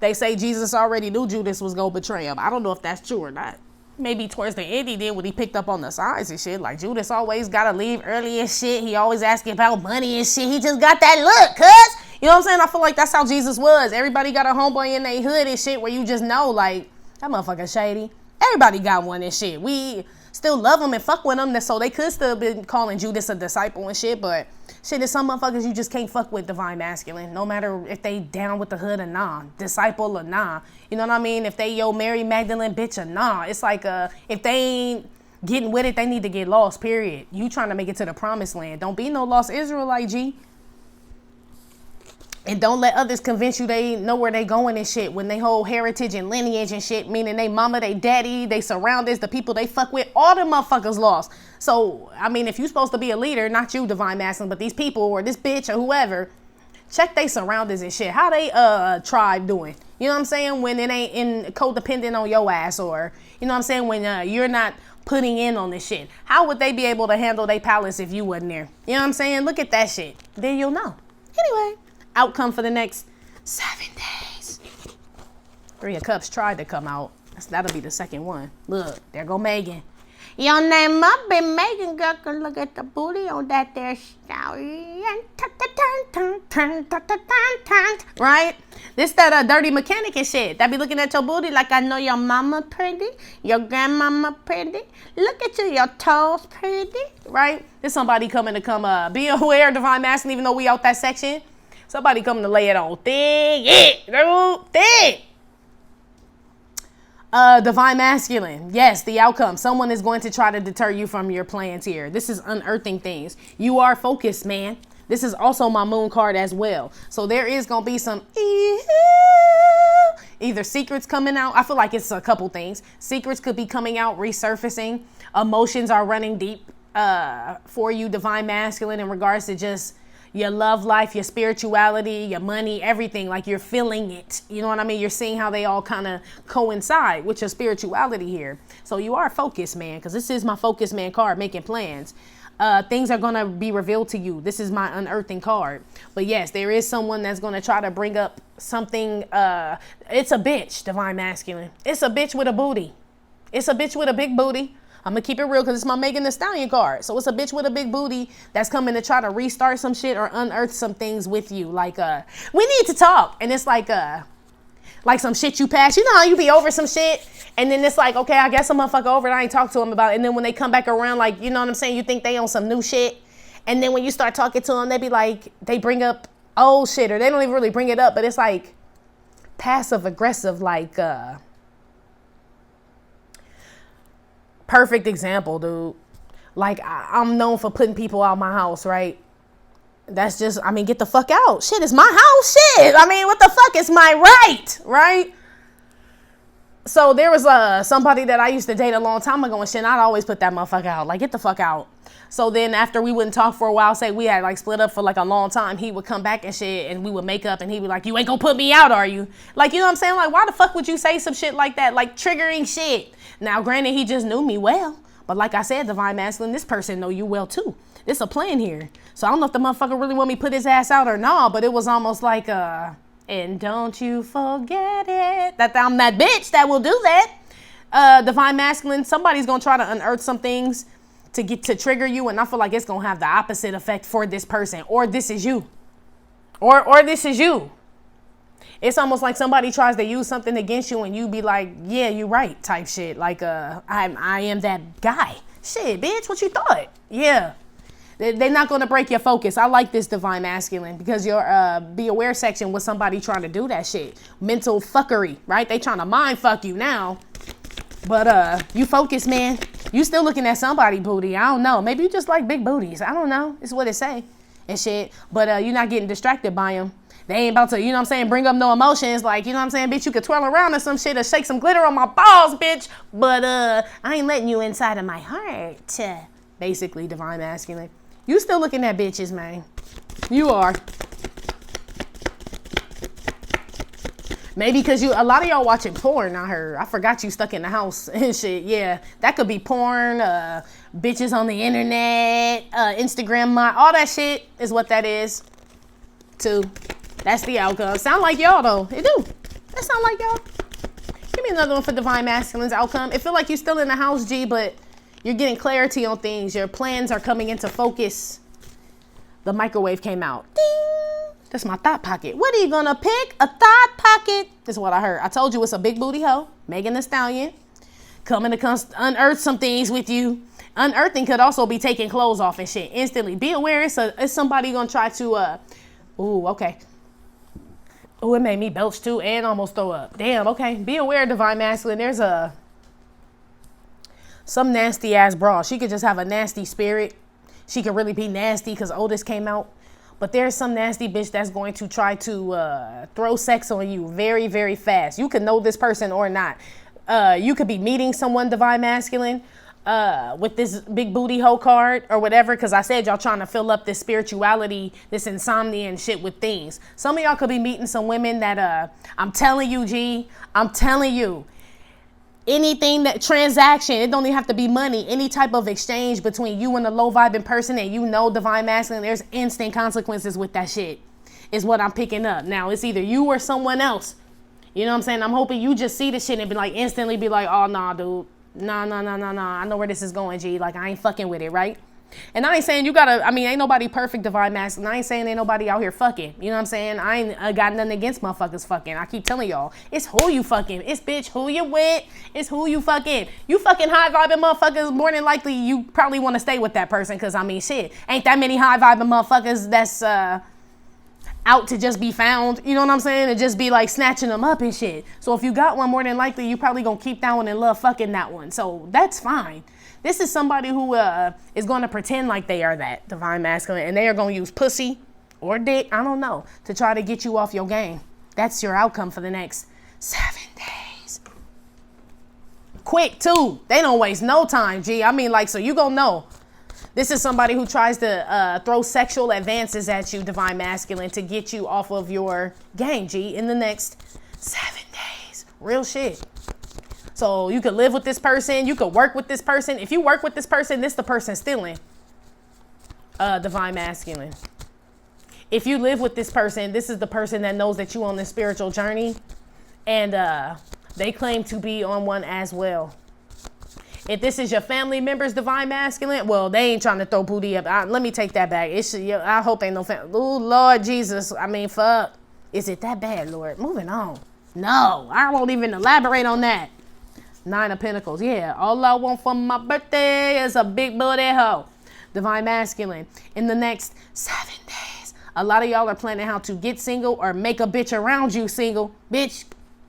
They say Jesus already knew Judas was going to betray him. I don't know if that's true or not. Maybe towards the end he did when he picked up on the signs and shit. Like, Judas always got to leave early and shit. He always asking about money and shit. He just got that look, cuz. You know what I'm saying? I feel like that's how Jesus was. Everybody got a homeboy in their hood and shit where you just know, like, that motherfucker shady. Everybody got one and shit. We still love them and fuck with them, so they could still been calling Judas a disciple and shit, but shit, there's some motherfuckers you just can't fuck with divine masculine, no matter if they down with the hood or nah, disciple or nah. You know what I mean? If they Mary Magdalene bitch or nah. It's like if they ain't getting with it, they need to get lost, period. You trying to make it to the promised land. Don't be no lost Israelite, G. And don't let others convince you they know where they going and shit when they whole heritage and lineage and shit, meaning they mama, they daddy, they surroundings, the people they fuck with, all them motherfuckers lost. So, I mean, if you supposed to be a leader, not you, divine masculine, but these people or this bitch or whoever, check they surroundings and shit. How they tribe doing? You know what I'm saying? When it ain't in codependent on your ass, or, you know what I'm saying? When you're not putting in on this shit. How would they be able to handle their palace if you wasn't there? You know what I'm saying? Look at that shit. Then you'll know. Anyway. Outcome for the next 7 days. 3 of Cups tried to come out. That'll be the second one. Look, there go Megan. Your name must be Megan, girl. Can look at the booty on that there story. Right? This that dirty mechanic and shit. That be looking at your booty like, I know your mama pretty, your grandmama pretty. Look at you, your toes pretty. Right? There's somebody coming to be aware, divine masculine, even though we out that section. Somebody coming to lay it on thick. Yeah, thick. Divine masculine. Yes, the outcome. Someone is going to try to deter you from your plans here. This is unearthing things. You are focused, man. This is also my moon card as well. So there is going to be some either secrets coming out. I feel like it's a couple things. Secrets could be coming out, resurfacing. Emotions are running deep for you, divine masculine, in regards to just your love life, your spirituality, your money, everything. Like, you're feeling it. You know what I mean? You're seeing how they all kind of coincide with your spirituality here. So you are focused, man, because this is my focus man card, making plans. Things are going to be revealed to you. This is my unearthing card. But yes, there is someone that's going to try to bring up something. It's a bitch, divine masculine. It's a bitch with a booty. It's a bitch with a big booty. I'm going to keep it real because it's my Megan Thee Stallion card. So it's a bitch with a big booty that's coming to try to restart some shit or unearth some things with you. Like, we need to talk. And it's like some shit you pass. You know how you be over some shit? And then it's like, okay, I guess a motherfucker over it. I ain't talked to him about it. And then when they come back around, like, you know what I'm saying? You think they on some new shit. And then when you start talking to them, they be like, they bring up old shit. Or they don't even really bring it up. But it's like passive aggressive, like, perfect example, dude. Like, I'm known for putting people out my house, right? That's just, I mean, get the fuck out. Shit, it's my house. Shit. I mean, what the fuck? It's my right, right? So there was somebody that I used to date a long time ago and shit. I'd always put that motherfucker out. Like, get the fuck out. So then after we wouldn't talk for a while, say we had like split up for like a long time, he would come back and shit and we would make up and he'd be like, you ain't gonna put me out, are you? Like, you know what I'm saying? Like, why the fuck would you say some shit like that? Like, triggering shit. Now, granted, he just knew me well. But like I said, divine masculine, this person know you well too. It's a plan here. So I don't know if the motherfucker really want me to put his ass out or not, but it was almost like, and don't you forget it, that I'm that bitch that will do that. Divine masculine, somebody's going to try to unearth some things to get to trigger you. And I feel like it's going to have the opposite effect for this person. Or this is you. Or this is you. It's almost like somebody tries to use something against you and you be like, yeah, you're right, type shit. Like, I am that guy. Shit, bitch, what you thought? Yeah. They're not going to break your focus. I like this divine masculine because your be aware section was somebody trying to do that shit. Mental fuckery, right? They trying to mind fuck you now. But you focus, man. You still looking at somebody booty. I don't know. Maybe you just like big booties. I don't know. It's what it say and shit. But you're not getting distracted by them. They ain't about to, you know what I'm saying, bring up no emotions. Like, you know what I'm saying, bitch, you could twirl around or some shit or shake some glitter on my balls, bitch. But I ain't letting you inside of my heart. Basically, divine masculine. You still looking at bitches, man. You are. Maybe because a lot of y'all watching porn, I heard. I forgot you stuck in the house and shit. Yeah, that could be porn, bitches on the internet, Instagram, all that shit is what that is, too. That's the outcome. Sound like y'all, though. It do. That sound like y'all. Give me another one for divine masculine's outcome. It feel like you still in the house, G, but you're getting clarity on things. Your plans are coming into focus. The microwave came out. Ding! That's my thought pocket. What are you gonna pick? A thought pocket. That's what I heard. I told you it's a big booty hoe. Megan Thee Stallion. Coming to unearth some things with you. Unearthing could also be taking clothes off and shit instantly. Be aware it's somebody gonna try to, ooh, okay. Oh, it made me belch too and almost throw up. Damn, okay. Be aware, divine masculine. There's some nasty ass bra. She could just have a nasty spirit. She could really be nasty because Otis came out. But there's some nasty bitch that's going to try to throw sex on you very, very fast. You could know this person or not. You could be meeting someone, divine masculine, with this big booty hoe card or whatever. Because I said y'all trying to fill up this spirituality, this insomnia and shit with things. Some of y'all could be meeting some women that I'm telling you, G, I'm telling you. Anything that transaction, it don't even have to be money. Any type of exchange between you and a low vibing person and you know divine masculine, there's instant consequences with that shit is what I'm picking up. Now it's either you or someone else. You know what I'm saying? I'm hoping you just see the shit and be like instantly be like, oh nah, dude. Nah. I know where this is going, G. Like I ain't fucking with it, right? And I ain't saying you gotta, ain't nobody perfect divine masculine. I ain't saying ain't nobody out here fucking. You know what I'm saying? I ain't got nothing against motherfuckers fucking. I keep telling y'all, it's who you fucking. It's bitch who you with. It's who you fucking. You fucking high vibing motherfuckers, more than likely you probably want to stay with that person. Cause shit, ain't that many high vibing motherfuckers that's out to just be found. You know what I'm saying? And just be like snatching them up and shit. So if you got one, more than likely you probably gonna keep that one and love fucking that one. So that's fine. This is somebody who is going to pretend like they are that divine masculine and they are going to use pussy or dick, I don't know, to try to get you off your game. That's your outcome for the next 7 days. Quick, too. They don't waste no time, G. So you going to know. This is somebody who tries to throw sexual advances at you, divine masculine, to get you off of your game, G, in the next 7 days. Real shit. So you could live with this person. You could work with this person. If you work with this person, this the person stealing. Divine masculine. If you live with this person, this is the person that knows that you on this spiritual journey. And they claim to be on one as well. If this is your family members, divine masculine, well, they ain't trying to throw booty up. Let me take that back. I hope ain't no family. Oh, Lord Jesus. Fuck. Is it that bad, Lord? Moving on. No, I won't even elaborate on that. 9 of Pentacles. Yeah, all I want for my birthday is a big booty hoe. Divine masculine. In the next 7 days, a lot of y'all are planning how to get single or make a bitch around you single. Bitch,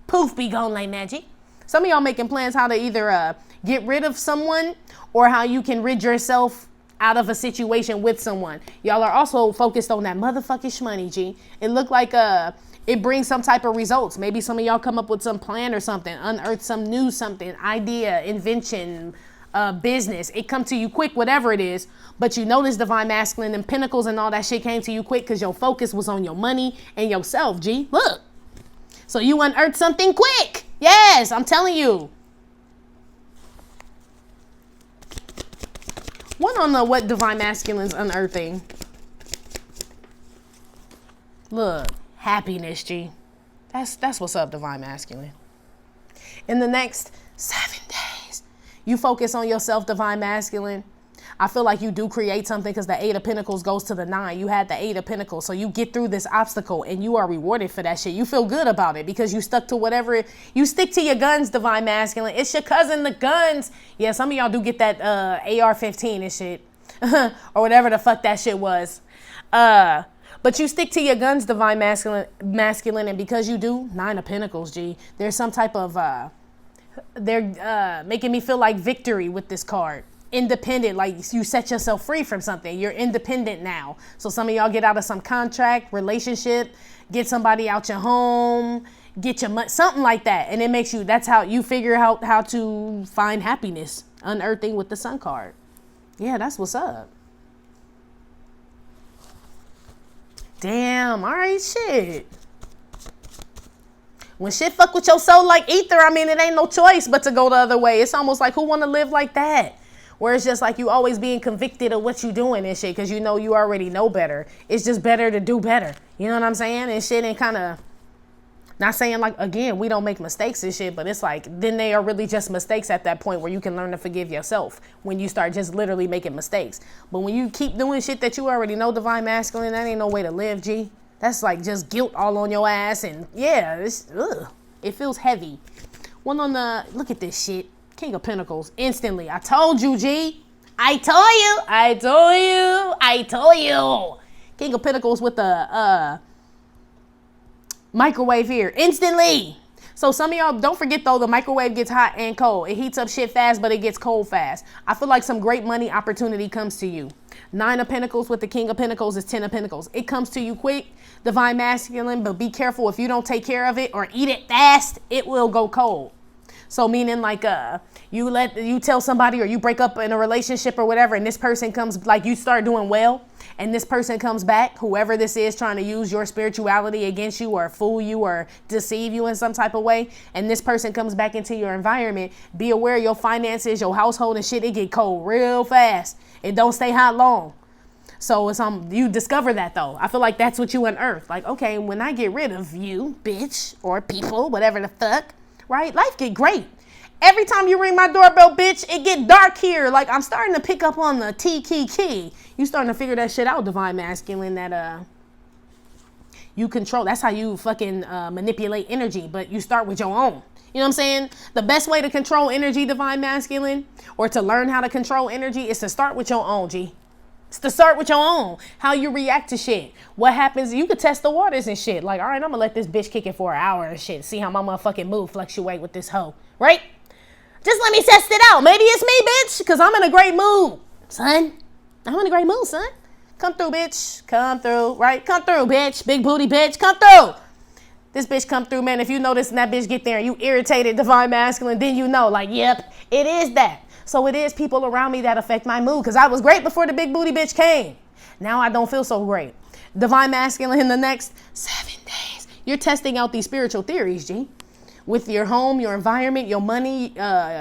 poof, be gone like magic. Some of y'all making plans how to either get rid of someone or how you can rid yourself out of a situation with someone. Y'all are also focused on that motherfucking shmoney, G. It looked like it brings some type of results. Maybe some of y'all come up with some plan or something, unearth some news, something, idea, invention, business. It come to you quick, whatever it is. But you know this divine masculine and pentacles and all that shit came to you quick because your focus was on your money and yourself, G. Look. So you unearthed something quick. Yes, I'm telling you. One on the what divine masculine's unearthing. Look, happiness, G. That's what's up, divine masculine. In the next 7 days, you focus on yourself, divine masculine. I feel like you do create something because the 8 of Pentacles goes to the 9. You had the 8 of Pentacles. So you get through this obstacle and you are rewarded for that shit. You feel good about it because you stuck to whatever. You stick to your guns, divine masculine. It's your cousin, the guns. Yeah, some of y'all do get that AR-15 and shit. Or whatever the fuck that shit was. But you stick to your guns, divine masculine. And because you do, 9 of Pentacles, G. There's some type of, they're making me feel like victory with this card. Independent, like you set yourself free from something. You're independent now. So some of y'all get out of some contract, relationship, get somebody out your home, get your money, something like that. And it makes you, that's how you figure out how to find happiness. Unearthing with the Sun card. Yeah, that's what's up. Damn, all right, shit. When shit fuck with your soul like ether, I mean, it ain't no choice but to go the other way. It's almost like, who want to live like that? Where it's just like you always being convicted of what you doing and shit because you know you already know better. It's just better to do better. You know what I'm saying? And shit and kind of, not saying like, again, we don't make mistakes and shit, but it's like, then they are really just mistakes at that point where you can learn to forgive yourself when you start just literally making mistakes. But when you keep doing shit that you already know, divine masculine, that ain't no way to live, G. That's like just guilt all on your ass. And yeah, it feels heavy. One on the, look at this shit. King of Pentacles, instantly. I told you, G. I told you. King of Pentacles with the microwave here, instantly. So some of y'all, don't forget though, the microwave gets hot and cold. It heats up shit fast, but it gets cold fast. I feel like some great money opportunity comes to you. 9 of Pentacles with the King of Pentacles is 10 of Pentacles. It comes to you quick, divine masculine, but be careful. If you don't take care of it or eat it fast, it will go cold. So meaning like you tell somebody or you break up in a relationship or whatever, and this person comes, like you start doing well, and this person comes back, whoever this is trying to use your spirituality against you or fool you or deceive you in some type of way, and this person comes back into your environment, be aware your finances, your household and shit, it get cold real fast. It don't stay hot long. So it's you discover that though. I feel like that's what you unearth. Like, okay, when I get rid of you, bitch, or people, whatever the fuck, right? Life get great. Every time you ring my doorbell, bitch, it get dark here. Like, I'm starting to pick up on the key. You starting to figure that shit out, divine masculine, that you control. That's how you fucking manipulate energy, but you start with your own. You know what I'm saying? The best way to control energy, divine masculine, or to learn how to control energy is to start with your own, G. It's to start with your own. How you react to shit. What happens, you could test the waters and shit. Like, all right, I'm gonna let this bitch kick it for an hour and shit. See how my motherfucking mood fluctuate with this hoe, right? Just let me test it out. Maybe it's me, bitch, because I'm in a great mood. Son, I'm in a great mood, son. Come through, bitch. Come through, right? Come through, bitch. Big booty, bitch. Come through. This bitch come through, man. If you notice and that bitch get there and you irritated, divine masculine, then you know, like, yep, it is that. So it is people around me that affect my mood, because I was great before the big booty bitch came. Now I don't feel so great. Divine masculine, in the next 7 days, you're testing out these spiritual theories, G. With your home, your environment, your money,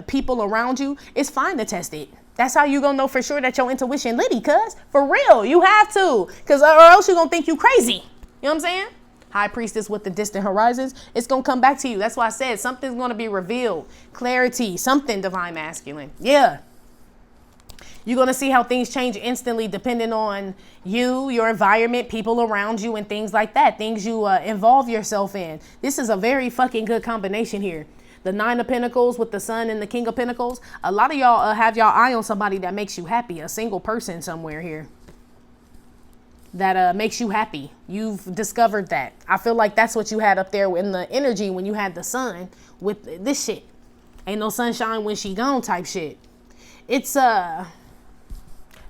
people around you, it's fine to test it. That's how you gonna know for sure that your intuition litty, cuz. For real, you have to. Because or else you gonna think you crazy. You know what I'm saying? High priestess with the distant horizons, it's gonna come back to you. That's why I said something's gonna be revealed. Clarity, something, divine masculine. Yeah. You're going to see how things change instantly depending on you, your environment, people around you, and things like that. Things you involve yourself in. This is a very fucking good combination here. The 9 of Pentacles with the Sun and the King of Pentacles. A lot of y'all have y'all eye on somebody that makes you happy. A single person somewhere here that makes you happy. You've discovered that. I feel like that's what you had up there in the energy when you had the Sun with this shit. Ain't no sunshine when she gone type shit. It's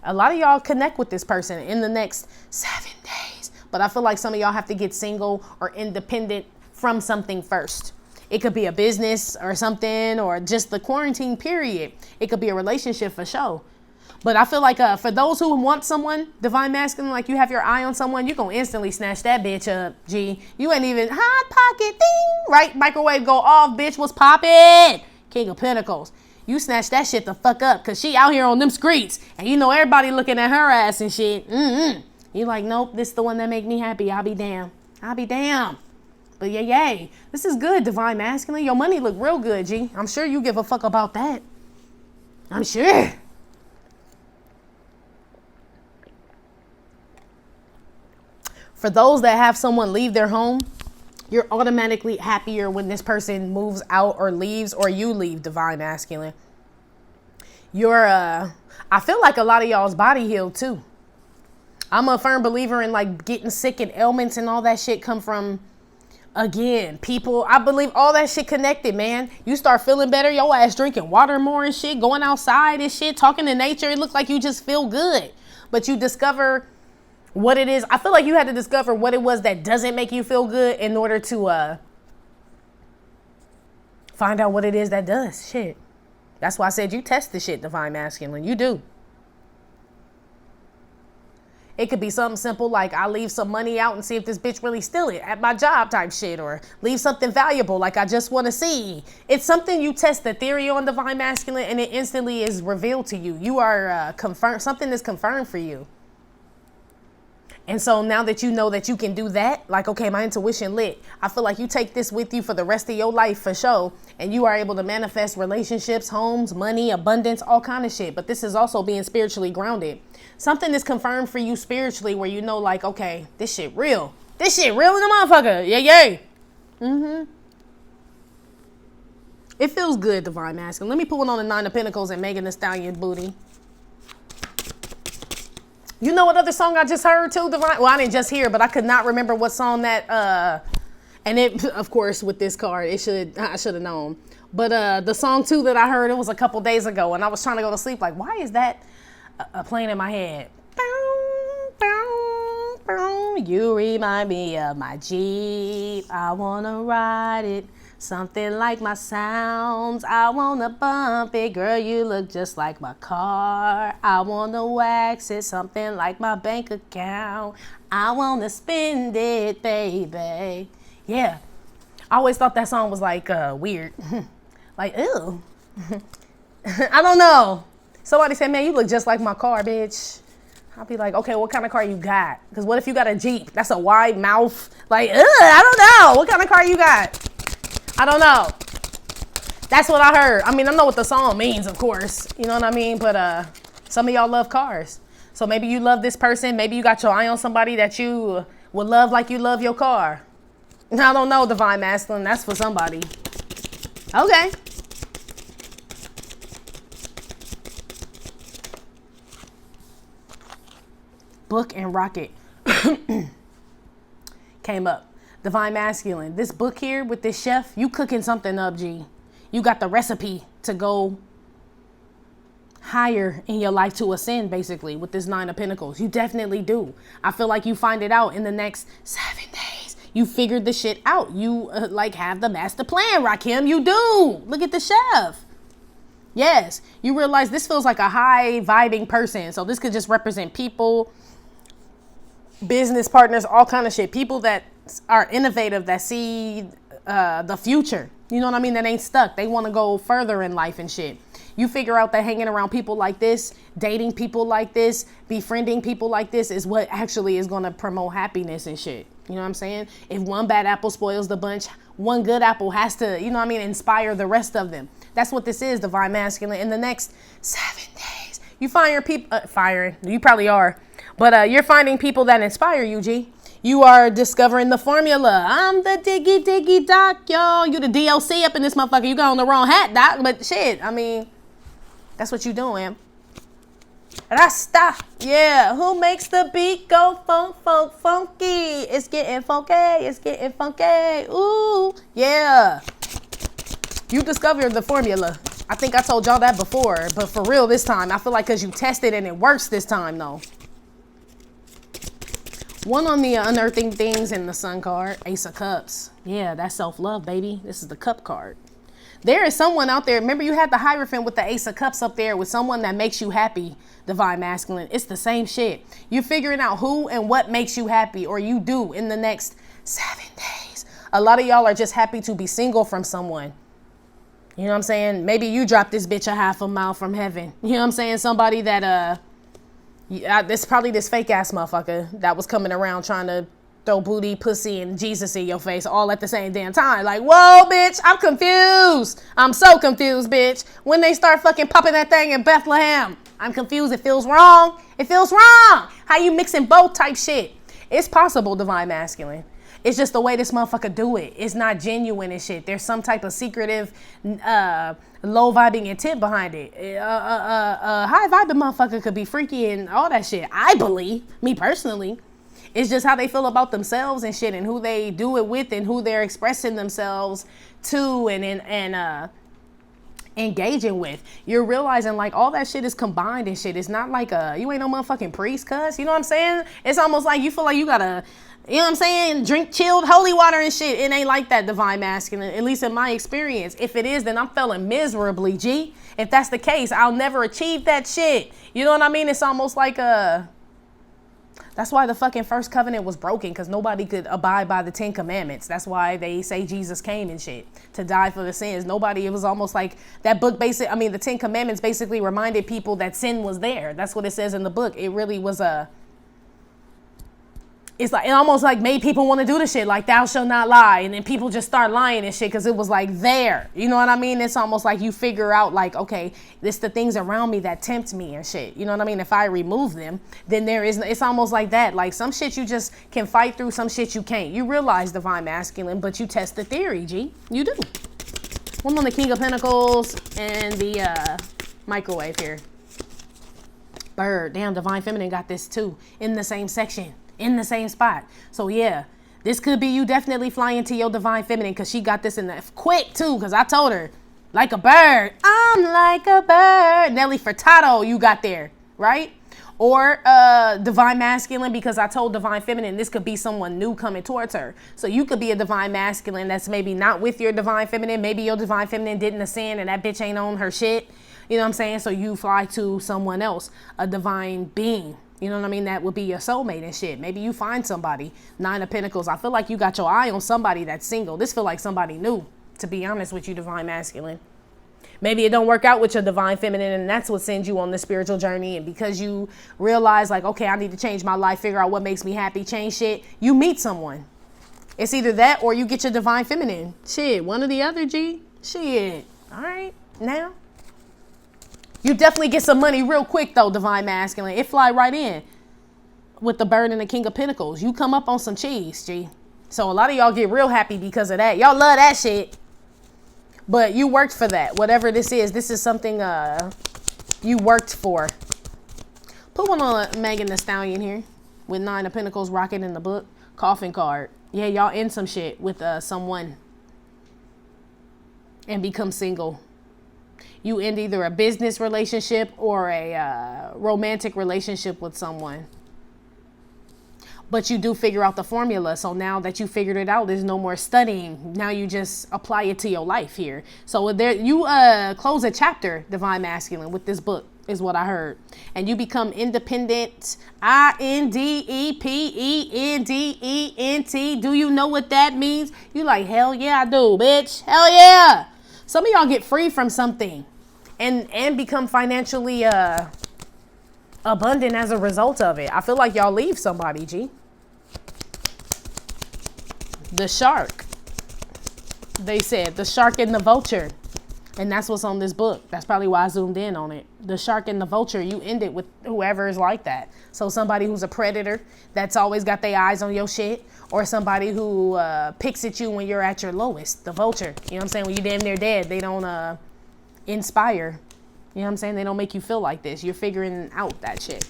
a lot of y'all connect with this person in the next 7 days. But I feel like some of y'all have to get single or independent from something first. It could be a business or something, or just the quarantine period. It could be a relationship for sure. But I feel like for those who want someone, divine masculine, like you have your eye on someone, you're going to instantly snatch that bitch up, G. You ain't even hot pocket, ding, right? Microwave go off, bitch, what's poppin'? King of Pentacles. You snatch that shit the fuck up, because she out here on them streets, and you know everybody looking at her ass and shit. You like, nope, this is the one that make me happy. I'll be damn. I'll be damn. But yay. This is good, Divine Masculine. Your money look real good, G. I'm sure you give a fuck about that. I'm sure. For those that have someone leave their home, you're automatically happier when this person moves out or leaves, or you leave, Divine Masculine. I feel like a lot of y'all's body healed too. I'm a firm believer in like getting sick and ailments and all that shit come from, again, people. I believe all that shit connected, man. You start feeling better, your ass drinking water more and shit, going outside and shit, talking to nature. It looks like you just feel good. But you discover what it is. I feel like you had to discover what it was that doesn't make you feel good in order to find out what it is that does. Shit. That's why I said you test the shit, Divine Masculine. You do. It could be something simple like I leave some money out and see if this bitch really steal it at my job type shit, or leave something valuable like I just want to see. It's something you test the theory on, Divine Masculine, and it instantly is revealed to you. You are confirmed. Something is confirmed for you. And so now that you know that you can do that, like, okay, my intuition lit. I feel like you take this with you for the rest of your life for sure. And you are able to manifest relationships, homes, money, abundance, all kind of shit. But this is also being spiritually grounded. Something is confirmed for you spiritually where you know, like, okay, this shit real. This shit real in the motherfucker. Yay. It feels good, Divine Masculine. Let me pull it on the 9 of Pentacles and Megan Thee Stallion booty. You know what other song I just heard too, Divine? Well, I didn't just hear, but I could not remember what song that, and it, of course, with this card, I should have known. But the song too that I heard, it was a couple days ago, and I was trying to go to sleep. Like, why is that playing in my head? You remind me of my Jeep. I wanna ride it. Something like my sounds, I wanna bump it. Girl, you look just like my car. I wanna wax it. Something like my bank account. I wanna spend it, baby. Yeah. I always thought that song was like weird. Like, ew. I don't know. Somebody said, man, you look just like my car, bitch. I'll be like, okay, what kind of car you got? Because what if you got a Jeep? That's a wide mouth. Like, I don't know. What kind of car you got? I don't know. That's what I heard. I mean, I know what the song means, of course. You know what I mean? But some of y'all love cars. So maybe you love this person. Maybe you got your eye on somebody that you would love like you love your car. I don't know, Divine Masculine. That's for somebody. Okay. Book and Rocket came up. Divine Masculine. This book here with this chef, you cooking something up, G. You got the recipe to go higher in your life, to ascend, basically, with this 9 of Pentacles. You definitely do. I feel like you find it out in the next 7 days. You figured the shit out. You like have the master plan, Rakim. You do. Look at the chef. Yes. You realize this feels like a high vibing person. So this could just represent people, business partners, all kind of shit. People that are innovative, that see the future. You know what I mean? That ain't stuck. They want to go further in life and shit. You figure out that hanging around people like this, dating people like this, befriending people like this is what actually is going to promote happiness and shit. You know what I'm saying? If one bad apple spoils the bunch, one good apple has to, you know what I mean, inspire the rest of them. That's what this is, Divine Masculine. In the next 7 days, you find your people, you probably are, but you're finding people that inspire you, G. You are discovering the formula. I'm the diggy doc, y'all. You the DLC up in this motherfucker. You got on the wrong hat, doc. But shit, I mean, that's what you doing. Rasta. Yeah. Who makes the beat go funky? It's getting funky. It's getting funky. Ooh. Yeah. You discovered the formula. I think I told y'all that before. But for real this time. I feel like because you tested and it works this time, though. One on the unearthing things in the Sun card, Ace of Cups. Yeah, that's self-love, baby. This is the Cup card. There is someone out there. Remember you had the Hierophant with the Ace of Cups up there with someone that makes you happy, Divine Masculine. It's the same shit. You're figuring out who and what makes you happy, or you do, in the next 7 days. A lot of y'all are just happy to be single from someone. You know what I'm saying? Maybe you dropped this bitch a half a mile from heaven. You know what I'm saying? Somebody that, it's probably this fake ass motherfucker that was coming around trying to throw booty, pussy, and Jesus in your face all at the same damn time. Like, whoa, bitch, I'm confused. I'm so confused, bitch. When they start fucking popping that thing in Bethlehem, I'm confused. It feels wrong. It feels wrong. How you mixing both type shit? It's possible, divine masculine. It's just the way this motherfucker do it. It's not genuine and shit. There's some type of secretive, low vibing intent behind it. High vibing motherfucker could be freaky and all that shit. I believe, me personally. It's just how they feel about themselves and shit, and who they do it with, and who they're expressing themselves to, and engaging with. You're realizing like all that shit is combined and shit. It's not like you ain't no motherfucking priest, cuz. You know what I'm saying? It's almost like you feel like you gotta, you know what I'm saying, drink chilled holy water and shit. It ain't like that, divine masculine, at least in my experience. If it is, then I'm feeling miserably, G. If that's the case, I'll never achieve that shit. You know what I mean? It's almost like that's why the fucking first covenant was broken, because nobody could abide by the 10 commandments. That's why they say Jesus came and shit to die for the sins. Nobody, it was almost like that book the 10 commandments basically reminded people that sin was there. That's what it says in the book. It really was it's like, it almost like made people want to do the shit like thou shalt not lie, and then people just start lying and shit because it was like there. You know what I mean? It's almost like you figure out like, okay, it's the things around me that tempt me and shit. You know what I mean? If I remove them, then it's almost like that. Like some shit you just can fight through, some shit you can't. You realize divine masculine, but you test the theory, G. You do. One on the King of Pentacles and the microwave here. Bird. Damn, divine feminine got this too in the same section. In the same spot. So yeah, this could be you definitely flying to your divine feminine, because she got this in the quick too, because I told her like a bird. I'm like a bird. Nelly Furtado you got there, right? Or divine masculine, because I told divine feminine this could be someone new coming towards her. So you could be a divine masculine that's maybe not with your divine feminine. Maybe your divine feminine didn't ascend and that bitch ain't on her shit. You know what I'm saying? So you fly to someone else, a divine being. You know what I mean? That would be your soulmate and shit. Maybe you find somebody. 9 of Pentacles. I feel like you got your eye on somebody that's single. This feel like somebody new, to be honest with you, divine masculine. Maybe it don't work out with your divine feminine, and that's what sends you on the spiritual journey. And because you realize like, okay, I need to change my life, figure out what makes me happy, change shit, you meet someone. It's either that or you get your divine feminine. Shit, one or the other, G. Shit. All right, now. You definitely get some money real quick, though, divine masculine. It fly right in with the bird and the King of Pentacles. You come up on some cheese, G. So a lot of y'all get real happy because of that. Y'all love that shit. But you worked for that. Whatever this is something you worked for. Put one on Megan Thee Stallion here with 9 of Pentacles rocking in the book. Coffin card. Yeah, y'all in some shit with someone and become single. You end either a business relationship or a romantic relationship with someone. But you do figure out the formula. So now that you figured it out, there's no more studying. Now you just apply it to your life here. So there, you close a chapter, divine masculine, with this book, is what I heard. And you become independent. Independent. Do you know what that means? You like, hell yeah, I do, bitch. Hell yeah. Some of y'all get free from something. And become financially abundant as a result of it. I feel like y'all leave somebody, G. The shark. They said the shark and the vulture. And that's what's on this book. That's probably why I zoomed in on it. The shark and the vulture, you end it with whoever is like that. So somebody who's a predator that's always got their eyes on your shit. Or somebody who picks at you when you're at your lowest. The vulture. You know what I'm saying? When you damn near dead, they don't inspire. You know what I'm saying? They don't make you feel like this. You're figuring out that shit.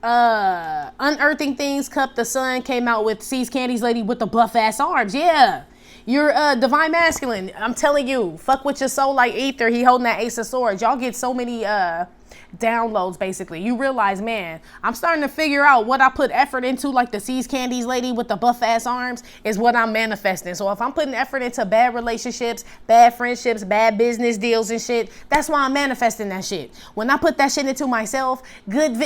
Unearthing Things, Cup the Sun came out with Seas Candy's lady with the buff ass arms. Yeah. You're divine masculine. I'm telling you, fuck with your soul like ether. He holding that Ace of Swords. Y'all get so many downloads, basically. You realize, man, I'm starting to figure out what I put effort into, like the Seas Candies lady with the buff ass arms, is what I'm manifesting. So if I'm putting effort into bad relationships, bad friendships, bad business deals and shit, that's why I'm manifesting that shit. When I put that shit into myself, good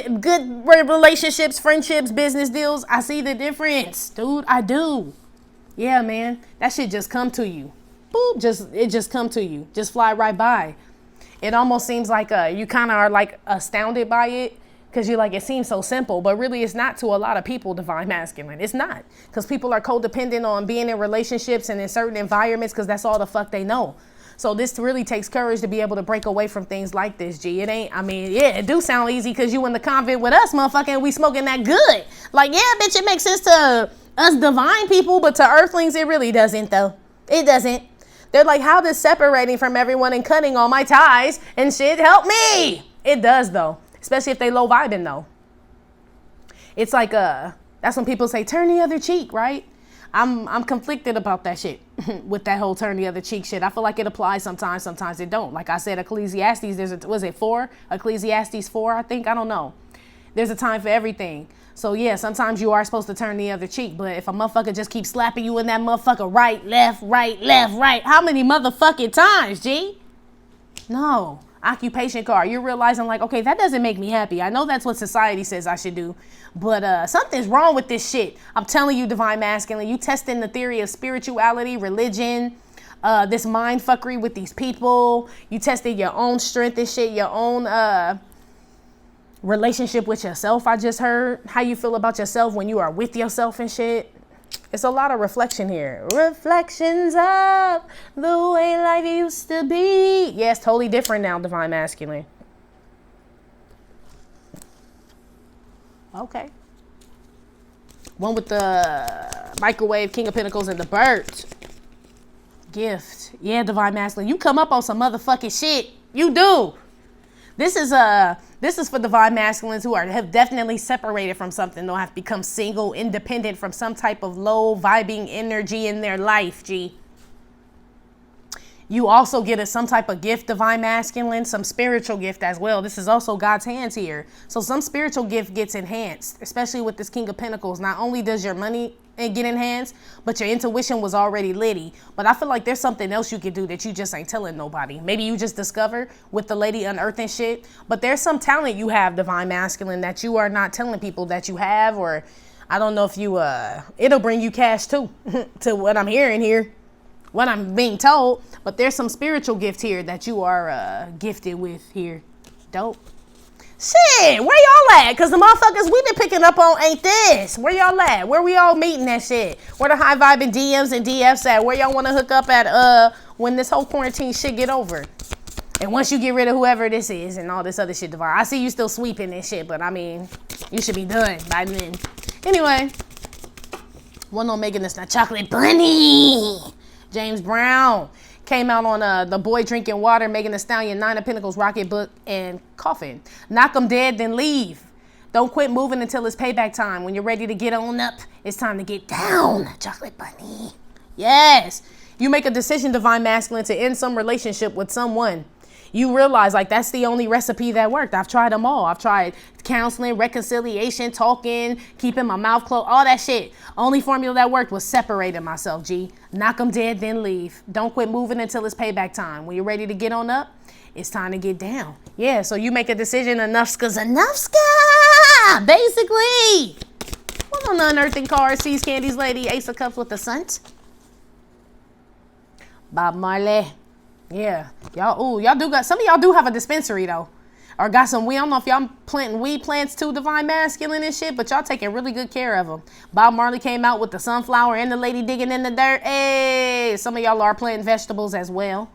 relationships, friendships, business deals, I see the difference, dude. I do. Yeah, man, that shit just come to you. boop, it just come to you, just fly right by. It almost seems like you kind of are like astounded by it, because you're like, it seems so simple, but really it's not to a lot of people, divine masculine. It's not, because people are codependent on being in relationships and in certain environments because that's all the fuck they know. So this really takes courage to be able to break away from things like this, G. It ain't, I mean, yeah, it do sound easy because you in the convent with us, motherfucker, and we smoking that good. Like, yeah, bitch, it makes sense to us divine people, but to earthlings, it really doesn't, though. It doesn't. They're like, how does separating from everyone and cutting all my ties and shit help me? It does, though. Especially if they low vibing, though. It's like, that's when people say, turn the other cheek, right? I'm conflicted about that shit with that whole turn the other cheek shit. I feel like it applies sometimes it don't. Like I said, Ecclesiastes, was it 4? Ecclesiastes 4, I think? I don't know. There's a time for everything. So yeah, sometimes you are supposed to turn the other cheek, but if a motherfucker just keeps slapping you in that motherfucker right, left, right, how many motherfucking times, G? No. Occupation card. You're realizing like, okay, that doesn't make me happy. I know that's what society says I should do, but something's wrong with this shit. I'm telling you, divine masculine, you testing the theory of spirituality, religion, this mind fuckery with these people. You tested your own strength and shit, your own relationship with yourself. I just heard how you feel about yourself when you are with yourself and shit. It's a lot of reflection here. Reflections of the way life used to be. Yeah, it's totally different now, divine masculine. Okay. One with the microwave, King of Pentacles, and the bird. Gift. Yeah, divine masculine. You come up on some motherfucking shit. You do. This is for divine masculines who have definitely separated from something. They'll have become single, independent from some type of low vibing energy in their life, G. You also get some type of gift, divine masculine, some spiritual gift as well. This is also God's hands here. So some spiritual gift gets enhanced, especially with this King of Pentacles. Not only does your money get enhanced, but your intuition was already litty. But I feel like there's something else you could do that you just ain't telling nobody. Maybe you just discover with the lady unearthing shit. But there's some talent you have, divine masculine, that you are not telling people that you have. Or I don't know if you, it'll bring you cash too, to what I'm hearing here. What I'm being told, but there's some spiritual gift here that you are gifted with here. Dope. Shit, where y'all at? Because the motherfuckers we been picking up on ain't this. Where y'all at? Where we all meeting that shit? Where the high vibing DMs and DFs at? Where y'all want to hook up at when this whole quarantine shit get over? And once you get rid of whoever this is and all this other shit, Devar. I see you still sweeping this shit, but I mean, you should be done by then. Anyway, one on making this not chocolate bunny. James Brown came out on The Boy Drinking Water, Megan Thee Stallion, 9 of Pentacles, Rocketbook, and Coffin. Knock them dead, then leave. Don't quit moving until it's payback time. When you're ready to get on up, it's time to get down. Chocolate bunny. Yes. You make a decision, divine masculine, to end some relationship with someone. You realize, like, that's the only recipe that worked. I've tried them all. I've tried counseling, reconciliation, talking, keeping my mouth closed, all that shit. Only formula that worked was separating myself, G. Knock them dead, then leave. Don't quit moving until it's payback time. When you're ready to get on up, it's time to get down. Yeah, so you make a decision, enough's basically. What on the unearthing card? Sees Candy's lady, Ace of Cups with the sun. Bob Marley. Yeah, y'all do got, some of y'all do have a dispensary though, or got some, we don't know if y'all planting weed plants too, divine masculine and shit, but y'all taking really good care of them. Bob Marley came out with the sunflower and the lady digging in the dirt. Hey, some of y'all are planting vegetables as well,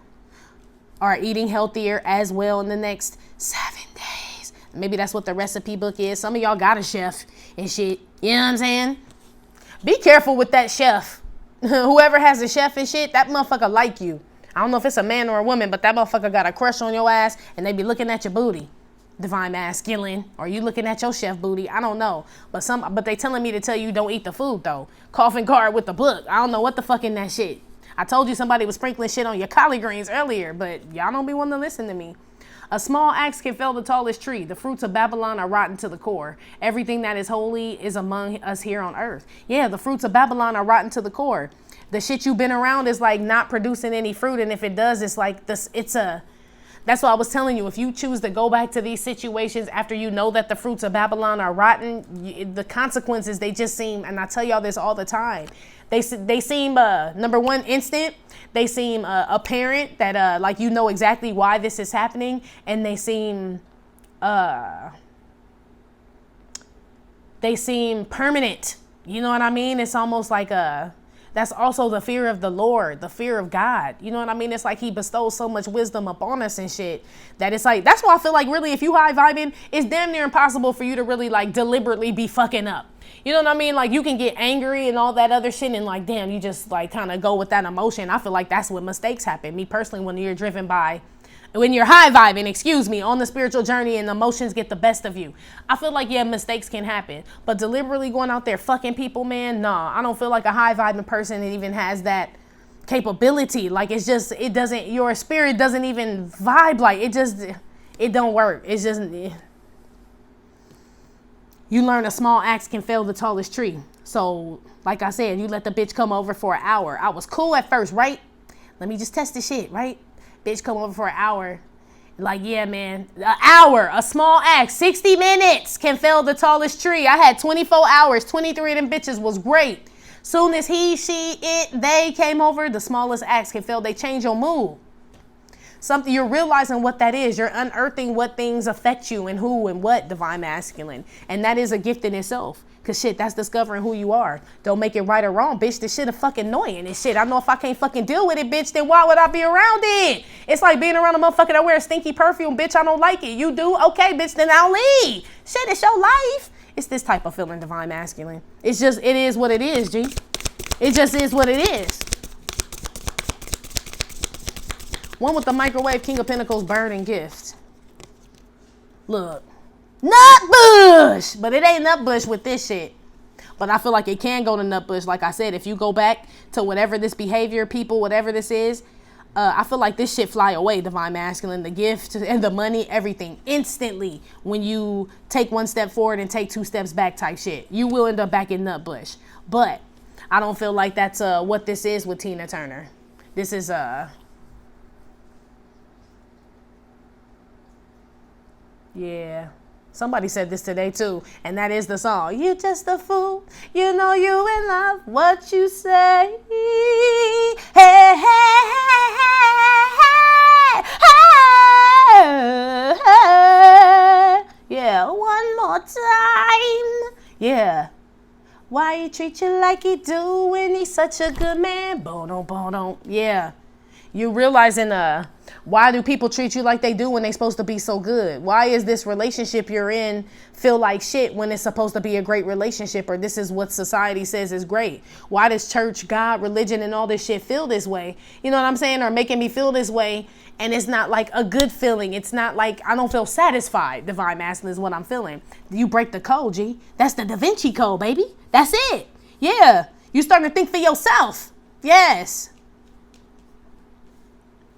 are eating healthier as well in the next 7 days. Maybe that's what the recipe book is. Some of y'all got a chef and shit, you know what I'm saying? Be careful with that chef. Whoever has a chef and shit, that motherfucker like you. I don't know if it's a man or a woman, but that motherfucker got a crush on your ass and they be looking at your booty, divine masculine, or you looking at your chef booty. I don't know, but they telling me to tell you don't eat the food though. Coffin card with the book. I don't know what the fuck in that shit. I told you somebody was sprinkling shit on your collard greens earlier, but y'all don't be wanting to listen to me. A small axe can fell the tallest tree. The fruits of Babylon are rotten to the core. Everything that is holy is among us here on earth. Yeah, the fruits of Babylon are rotten to the core. The shit you've been around is like not producing any fruit, and if it does, it's like this. It's a That's what I was telling you. If you choose to go back to these situations after you know that the fruits of Babylon are rotten, the consequences, they just seem, and I tell y'all this all the time, they seem, number one, instant. They seem apparent that, like, you know exactly why this is happening. And they seem permanent. You know what I mean? It's almost like that's also the fear of the Lord, the fear of God. You know what I mean? It's like he bestows so much wisdom upon us and shit that it's like, that's why I feel like really if you high vibing, it's damn near impossible for you to really like deliberately be fucking up. You know what I mean? Like you can get angry and all that other shit and like, damn, you just like kind of go with that emotion. I feel like that's when mistakes happen. Me personally, when you're high vibing, on the spiritual journey and emotions get the best of you. I feel like, yeah, mistakes can happen. But deliberately going out there fucking people, man, nah. I don't feel like a high vibing person that even has that capability. Like your spirit doesn't even vibe like it don't work. It's just, you learn a small axe can fell the tallest tree. So, like I said, you let the bitch come over for an hour. I was cool at first, right? Let me just test the shit, right? Bitch come over for an hour. Like, yeah, man. An hour, a small axe, 60 minutes can fell the tallest tree. I had 24 hours. 23 of them bitches was great. Soon as he, she, it, they came over, the smallest axe can fell. They change your mood. Something you're realizing what that is. You're unearthing what things affect you and who and what, divine masculine. And that is a gift in itself. Cause shit, that's discovering who you are. Don't make it right or wrong, bitch. This shit is fucking annoying and shit. I know if I can't fucking deal with it, bitch, then why would I be around it? It's like being around a motherfucker that wears stinky perfume, bitch. I don't like it. You do? Okay, bitch, then I'll leave. Shit, it's your life. It's this type of feeling, divine masculine. It is what it is, G. It just is what it is. One with the microwave, King of Pentacles, bird, and gift. Look. Nutbush! But it ain't nutbush with this shit. But I feel like it can go to nutbush. Like I said, if you go back to whatever this behavior, people, whatever this is, I feel like this shit fly away, divine masculine, the gift and the money, everything. Instantly, when you take one step forward and take two steps back type shit, you will end up back in nutbush. But I don't feel like that's what this is with Tina Turner. This is yeah. Somebody said this today too, and that is the song. You just a fool, you know you in love, what you say. Hey, hey, hey, hey, hey. Yeah, one more time. Yeah. Why he treat you like he do when he's such a good man? Bono, bono. Yeah. You realizing why do people treat you like they do when they're supposed to be so good? Why is this relationship you're in feel like shit when it's supposed to be a great relationship, or this is what society says is great? Why does church, God, religion, and all this shit feel this way? You know what I'm saying? Or making me feel this way, and it's not like a good feeling. It's not like I don't feel satisfied. Divine masculine is what I'm feeling. You break the code, G. That's the Da Vinci code, baby. That's it. Yeah. You starting to think for yourself. Yes.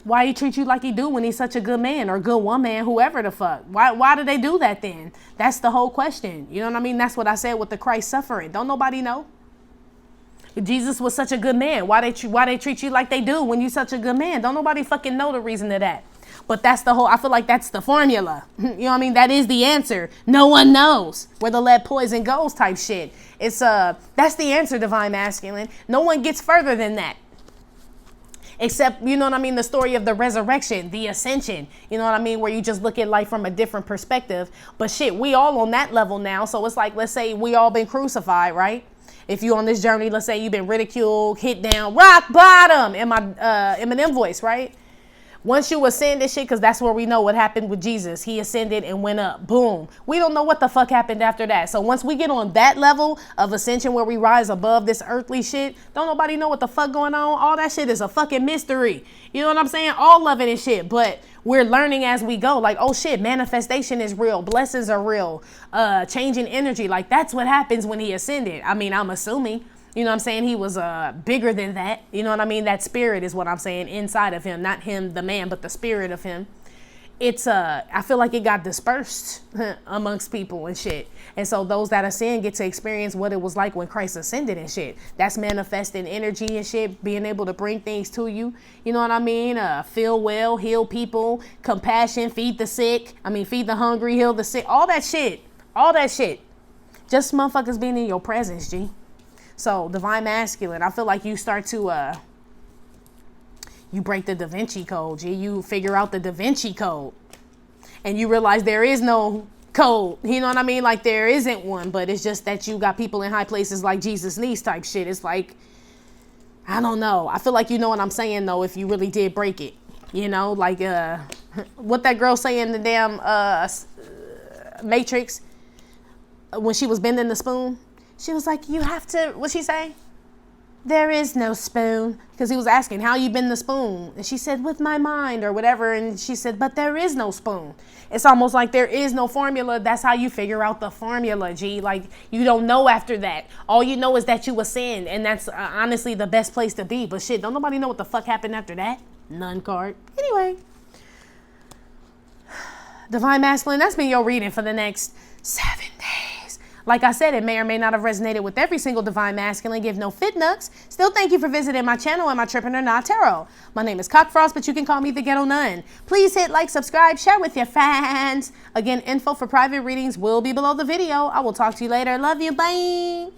Why he treat you like he do when he's such a good man or good woman, whoever the fuck? Why do they do that then? That's the whole question. You know what I mean? That's what I said with the Christ suffering. Don't nobody know? Jesus was such a good man. Why they treat you like they do when you such a good man? Don't nobody fucking know the reason to that. But that's the whole, I feel like that's the formula. You know what I mean? That is the answer. No one knows where the lead poison goes type shit. It's that's the answer, divine masculine. No one gets further than that. Except, you know what I mean, the story of the resurrection, the ascension, you know what I mean, where you just look at life from a different perspective. But shit, we all on that level now. So it's like, let's say we all been crucified, right? If you on this journey, let's say you've been ridiculed, hit down, rock bottom in my Eminem voice, right? Once you ascend this shit, because that's where we know what happened with Jesus. He ascended and went up. Boom. We don't know what the fuck happened after that. So once we get on that level of ascension where we rise above this earthly shit, don't nobody know what the fuck going on. All that shit is a fucking mystery. You know what I'm saying? All of it is shit. But we're learning as we go. Like, oh shit, manifestation is real. Blessings are real. Changing energy. Like, that's what happens when he ascended. I mean, I'm assuming. You know what I'm saying? He was bigger than that. You know what I mean? That spirit is what I'm saying inside of him. Not him, the man, but the spirit of him. I feel like it got dispersed amongst people and shit. And so those that are sin get to experience what it was like when Christ ascended and shit. That's manifesting energy and shit, being able to bring things to you. You know what I mean? Feel well, heal people, compassion, feed the sick. Feed the hungry, heal the sick. All that shit. All that shit. Just motherfuckers being in your presence, G. So divine masculine, I feel like you start to you break the Da Vinci Code, G. You figure out the Da Vinci Code. And you realize there is no code. You know what I mean? Like, there isn't one. But it's just that you got people in high places like Jesus' niece type shit. It's like, I don't know. I feel like you know what I'm saying, though, if you really did break it. You know? Like, what that girl say in the damn Matrix when she was bending the spoon? She was like, you have to, what'd she say? There is no spoon. Because he was asking, how you bend the spoon? And she said, with my mind or whatever. And she said, but there is no spoon. It's almost like there is no formula. That's how you figure out the formula, G. Like, you don't know after that. All you know is that you was sin. And that's honestly the best place to be. But shit, don't nobody know what the fuck happened after that? None card. Anyway. Divine Masculine, that's been your reading for the next 7 days. Like I said, it may or may not have resonated with every single Divine Masculine. Give no fit nucks. Still, thank you for visiting my channel and my Trippin' or Not Tarot. My name is Cockfrost, but you can call me the Ghetto Nun. Please hit like, subscribe, share with your fans. Again, info for private readings will be below the video. I will talk to you later. Love you. Bye.